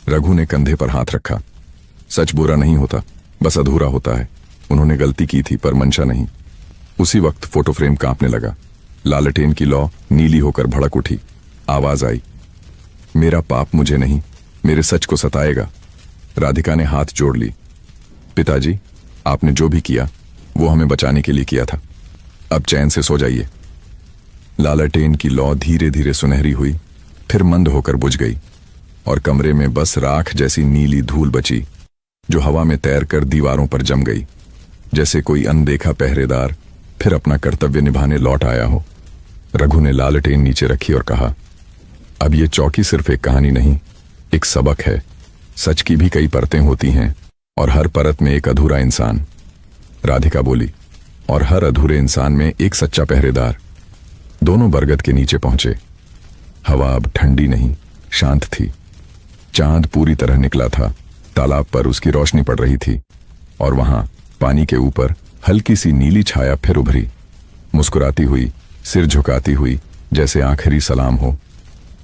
रघु ने कंधे पर हाथ रखा। सच बुरा नहीं होता, बस अधूरा होता है। उन्होंने गलती की थी पर मंशा नहीं। उसी वक्त फोटो फ्रेम कांपने लगा। लालटेन की लौ नीली होकर भड़क उठी। आवाज आई, मेरा पाप मुझे नहीं, मेरे सच को सताएगा। राधिका ने हाथ जोड़ ली। पिताजी, आपने जो भी किया वो हमें बचाने के लिए किया था। अब चैन से सो जाइए। लालटेन की लौ धीरे धीरे सुनहरी हुई, फिर मंद होकर बुझ गई और कमरे में बस राख जैसी नीली धूल बची, जो हवा में तैरकर दीवारों पर जम गई, जैसे कोई अनदेखा पहरेदार फिर अपना कर्तव्य निभाने लौट आया हो। रघु ने लालटेन नीचे रखी और कहा, अब ये चौकी सिर्फ एक कहानी नहीं, एक सबक है। सच की भी कई परतें होती हैं और हर परत में एक अधूरा इंसान। राधिका बोली, और हर अधूरे इंसान में एक सच्चा पहरेदार। दोनों बरगद के नीचे पहुंचे। हवा अब ठंडी नहीं, शांत थी। चांद पूरी तरह निकला था। तालाब पर उसकी रोशनी पड़ रही थी और वहां पानी के ऊपर हल्की सी नीली छाया फिर उभरी, मुस्कुराती हुई, सिर झुकाती हुई, जैसे आखिरी सलाम हो।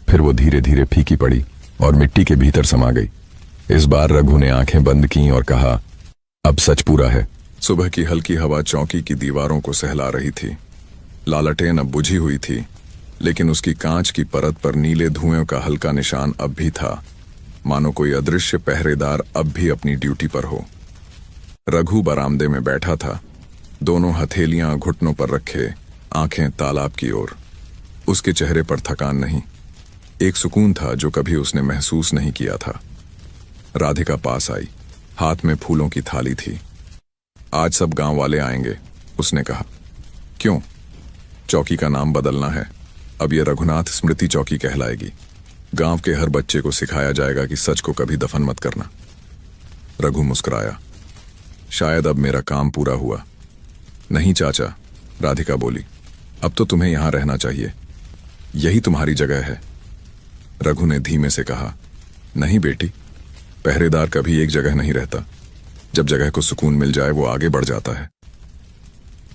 फिर वो धीरे धीरे फीकी पड़ी और मिट्टी के भीतर समा गई। इस बार रघु ने आंखें बंद की और कहा, अब सच पूरा है। सुबह की हल्की हवा चौकी की दीवारों को सहला रही थी। लालटेन अब बुझी हुई थी, लेकिन उसकी कांच की परत पर नीले धुएं का हल्का निशान अब भी था, मानो कोई अदृश्य पहरेदार अब भी अपनी ड्यूटी पर हो। रघु बरामदे में बैठा था, दोनों हथेलियां घुटनों पर रखे, आंखें तालाब की ओर। उसके चेहरे पर थकान नहीं, एक सुकून था जो कभी उसने महसूस नहीं किया था। राधिका पास आई, हाथ में फूलों की थाली थी। आज सब गांव वाले आएंगे, उसने कहा। क्यों? चौकी का नाम बदलना है। अब यह रघुनाथ स्मृति चौकी कहलाएगी। गांव के हर बच्चे को सिखाया जाएगा कि सच को कभी दफन मत करना। रघु मुस्कुराया। शायद अब मेरा काम पूरा हुआ। नहीं चाचा, राधिका बोली, अब तो तुम्हें यहां रहना चाहिए, यही तुम्हारी जगह है। रघु ने धीमे से कहा, नहीं बेटी, पहरेदार कभी एक जगह नहीं रहता। जब जगह को सुकून मिल जाए वो आगे बढ़ जाता है।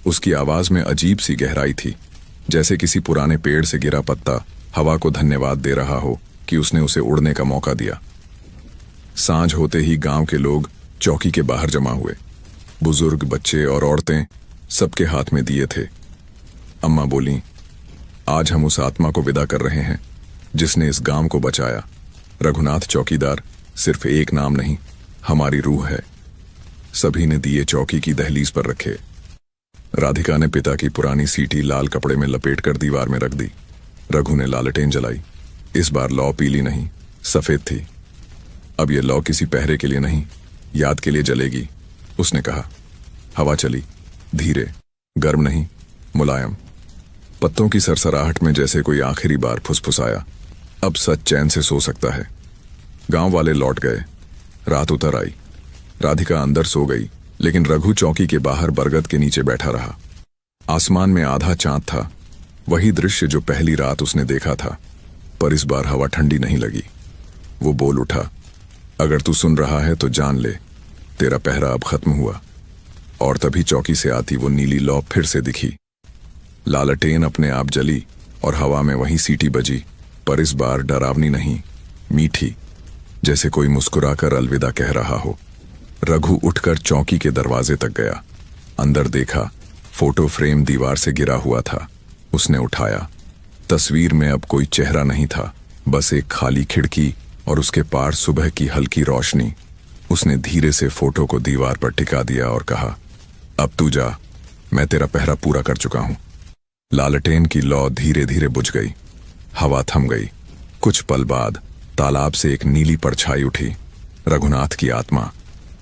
उसकी आवाज में अजीब सी गहराई थी, जैसे किसी पुराने पेड़ से गिरा पत्ता हवा को धन्यवाद दे रहा हो कि उसने उसे उड़ने का मौका दिया। सांझ होते ही गांव के लोग चौकी के बाहर जमा हुए। बुजुर्ग, बच्चे और औरतें, सबके हाथ में दिए थे। अम्मा बोली, आज हम उस आत्मा को विदा कर रहे हैं जिसने इस गांव को बचाया। रघुनाथ चौकीदार सिर्फ एक नाम नहीं, हमारी रूह है। सभी ने दिए चौकी की दहलीज पर रखे। राधिका ने पिता की पुरानी सीटी लाल कपड़े में लपेटकर दीवार में रख दी। रघु ने लालटेन जलाई। इस बार लौ पीली नहीं, सफेद थी। अब यह लौ किसी पहरे के लिए नहीं, याद के लिए जलेगी, उसने कहा। हवा चली, धीरे, गर्म नहीं, मुलायम। पत्तों की सरसराहट में जैसे कोई आखिरी बार फुसफुसाया, अब सच चैन से सो सकता है। गांव वाले लौट गए। रात उतर आई। राधिका अंदर सो गई, लेकिन रघु चौकी के बाहर बरगद के नीचे बैठा रहा। आसमान में आधा चांद था, वही दृश्य जो पहली रात उसने देखा था, पर इस बार हवा ठंडी नहीं लगी। वो बोल उठा, अगर तू सुन रहा है तो जान ले, तेरा पहरा अब खत्म हुआ। और तभी चौकी से आती वो नीली लौ फिर से दिखी। लालटेन अपने आप जली और हवा में वही सीटी बजी, पर इस बार डरावनी नहीं, मीठी, जैसे कोई मुस्कुराकर अलविदा कह रहा हो। रघु उठकर चौकी के दरवाजे तक गया। अंदर देखा, फोटो फ्रेम दीवार से गिरा हुआ था। उसने उठाया। तस्वीर में अब कोई चेहरा नहीं था, बस एक खाली खिड़की और उसके पार सुबह की हल्की रोशनी। उसने धीरे से फोटो को दीवार पर टिका दिया और कहा, अब तू जा, मैं तेरा पहरा पूरा कर चुका हूं। लालटेन की लौ धीरे धीरे बुझ गई। हवा थम गई। कुछ पल बाद तालाब से एक नीली परछाई उठी। रघुनाथ की आत्मा।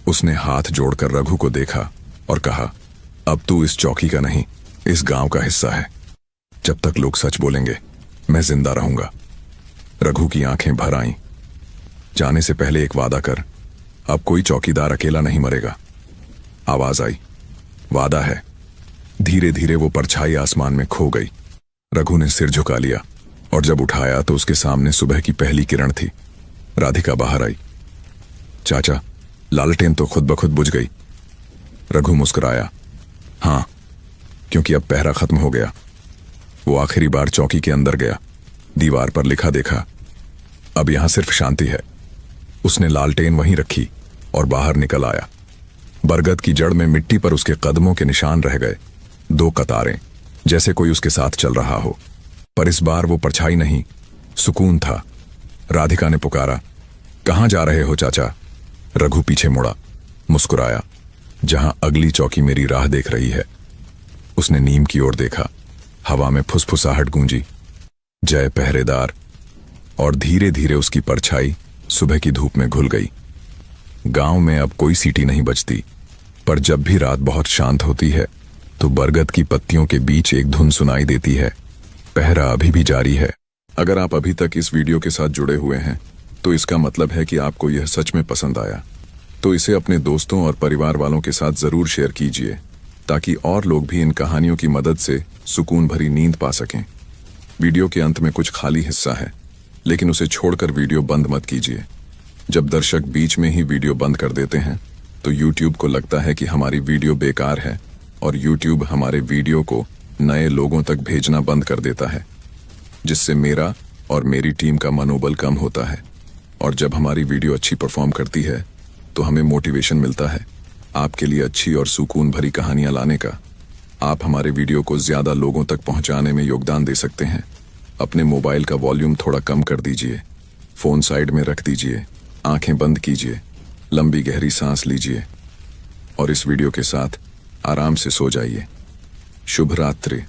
उसने हाथ जोड़कर रघु को देखा और कहा, अब तू इस चौकी का नहीं, इस गांव का हिस्सा है। जब तक लोग सच बोलेंगे, मैं जिंदा रहूंगा। रघु की आंखें भर आईं। जाने से पहले एक वादा कर, अब कोई चौकीदार अकेला नहीं मरेगा। आवाज आई, वादा है। धीरे धीरे वो परछाई आसमान में खो गई। रघु ने सिर झुका लिया और जब उठाया तो उसके सामने सुबह की पहली किरण थी। राधिका बाहर आई। चाचा, लालटेन तो खुद ब खुद बुझ गई। रघु मुस्कुराया। हाँ, क्योंकि अब पहरा खत्म हो गया। वो आखिरी बार चौकी के अंदर गया। दीवार पर लिखा देखा, अब यहां सिर्फ शांति है। उसने लालटेन वहीं रखी और बाहर निकल आया। बरगद की जड़ में मिट्टी पर उसके कदमों के निशान रह गए, 2 कतारें, जैसे कोई उसके साथ चल रहा हो। पर इस बार वो परछाई नहीं, सुकून था। राधिका ने पुकारा, कहां जा रहे हो चाचा? रघु पीछे मुड़ा, मुस्कुराया, जहां अगली चौकी मेरी राह देख रही है। उसने नीम की ओर देखा, हवा में फुसफुसाहट गूंजी, जय पहरेदार। और धीरे धीरे उसकी परछाई सुबह की धूप में घुल गई। गांव में अब कोई सीटी नहीं बजती, पर जब भी रात बहुत शांत होती है तो बरगद की पत्तियों के बीच एक धुन सुनाई देती है। पहरा अभी भी जारी है। अगर आप अभी तक इस वीडियो के साथ जुड़े हुए हैं तो इसका मतलब है कि आपको यह सच में पसंद आया। तो इसे अपने दोस्तों और परिवार वालों के साथ जरूर शेयर कीजिए, ताकि और लोग भी इन कहानियों की मदद से सुकून भरी नींद पा सकें। वीडियो के अंत में कुछ खाली हिस्सा है, लेकिन उसे छोड़कर वीडियो बंद मत कीजिए। जब दर्शक बीच में ही वीडियो बंद कर देते हैं तो YouTube को लगता है कि हमारी वीडियो बेकार है और YouTube हमारे वीडियो को नए लोगों तक भेजना बंद कर देता है, जिससे मेरा और मेरी टीम का मनोबल कम होता है। और जब हमारी वीडियो अच्छी परफॉर्म करती है तो हमें मोटिवेशन मिलता है आपके लिए अच्छी और सुकून भरी कहानियां लाने का। आप हमारे वीडियो को ज्यादा लोगों तक पहुंचाने में योगदान दे सकते हैं। अपने मोबाइल का वॉल्यूम थोड़ा कम कर दीजिए, फोन साइड में रख दीजिए, आंखें बंद कीजिए, लंबी गहरी सांस लीजिए और इस वीडियो के साथ आराम से सो जाइए। शुभ रात्रि।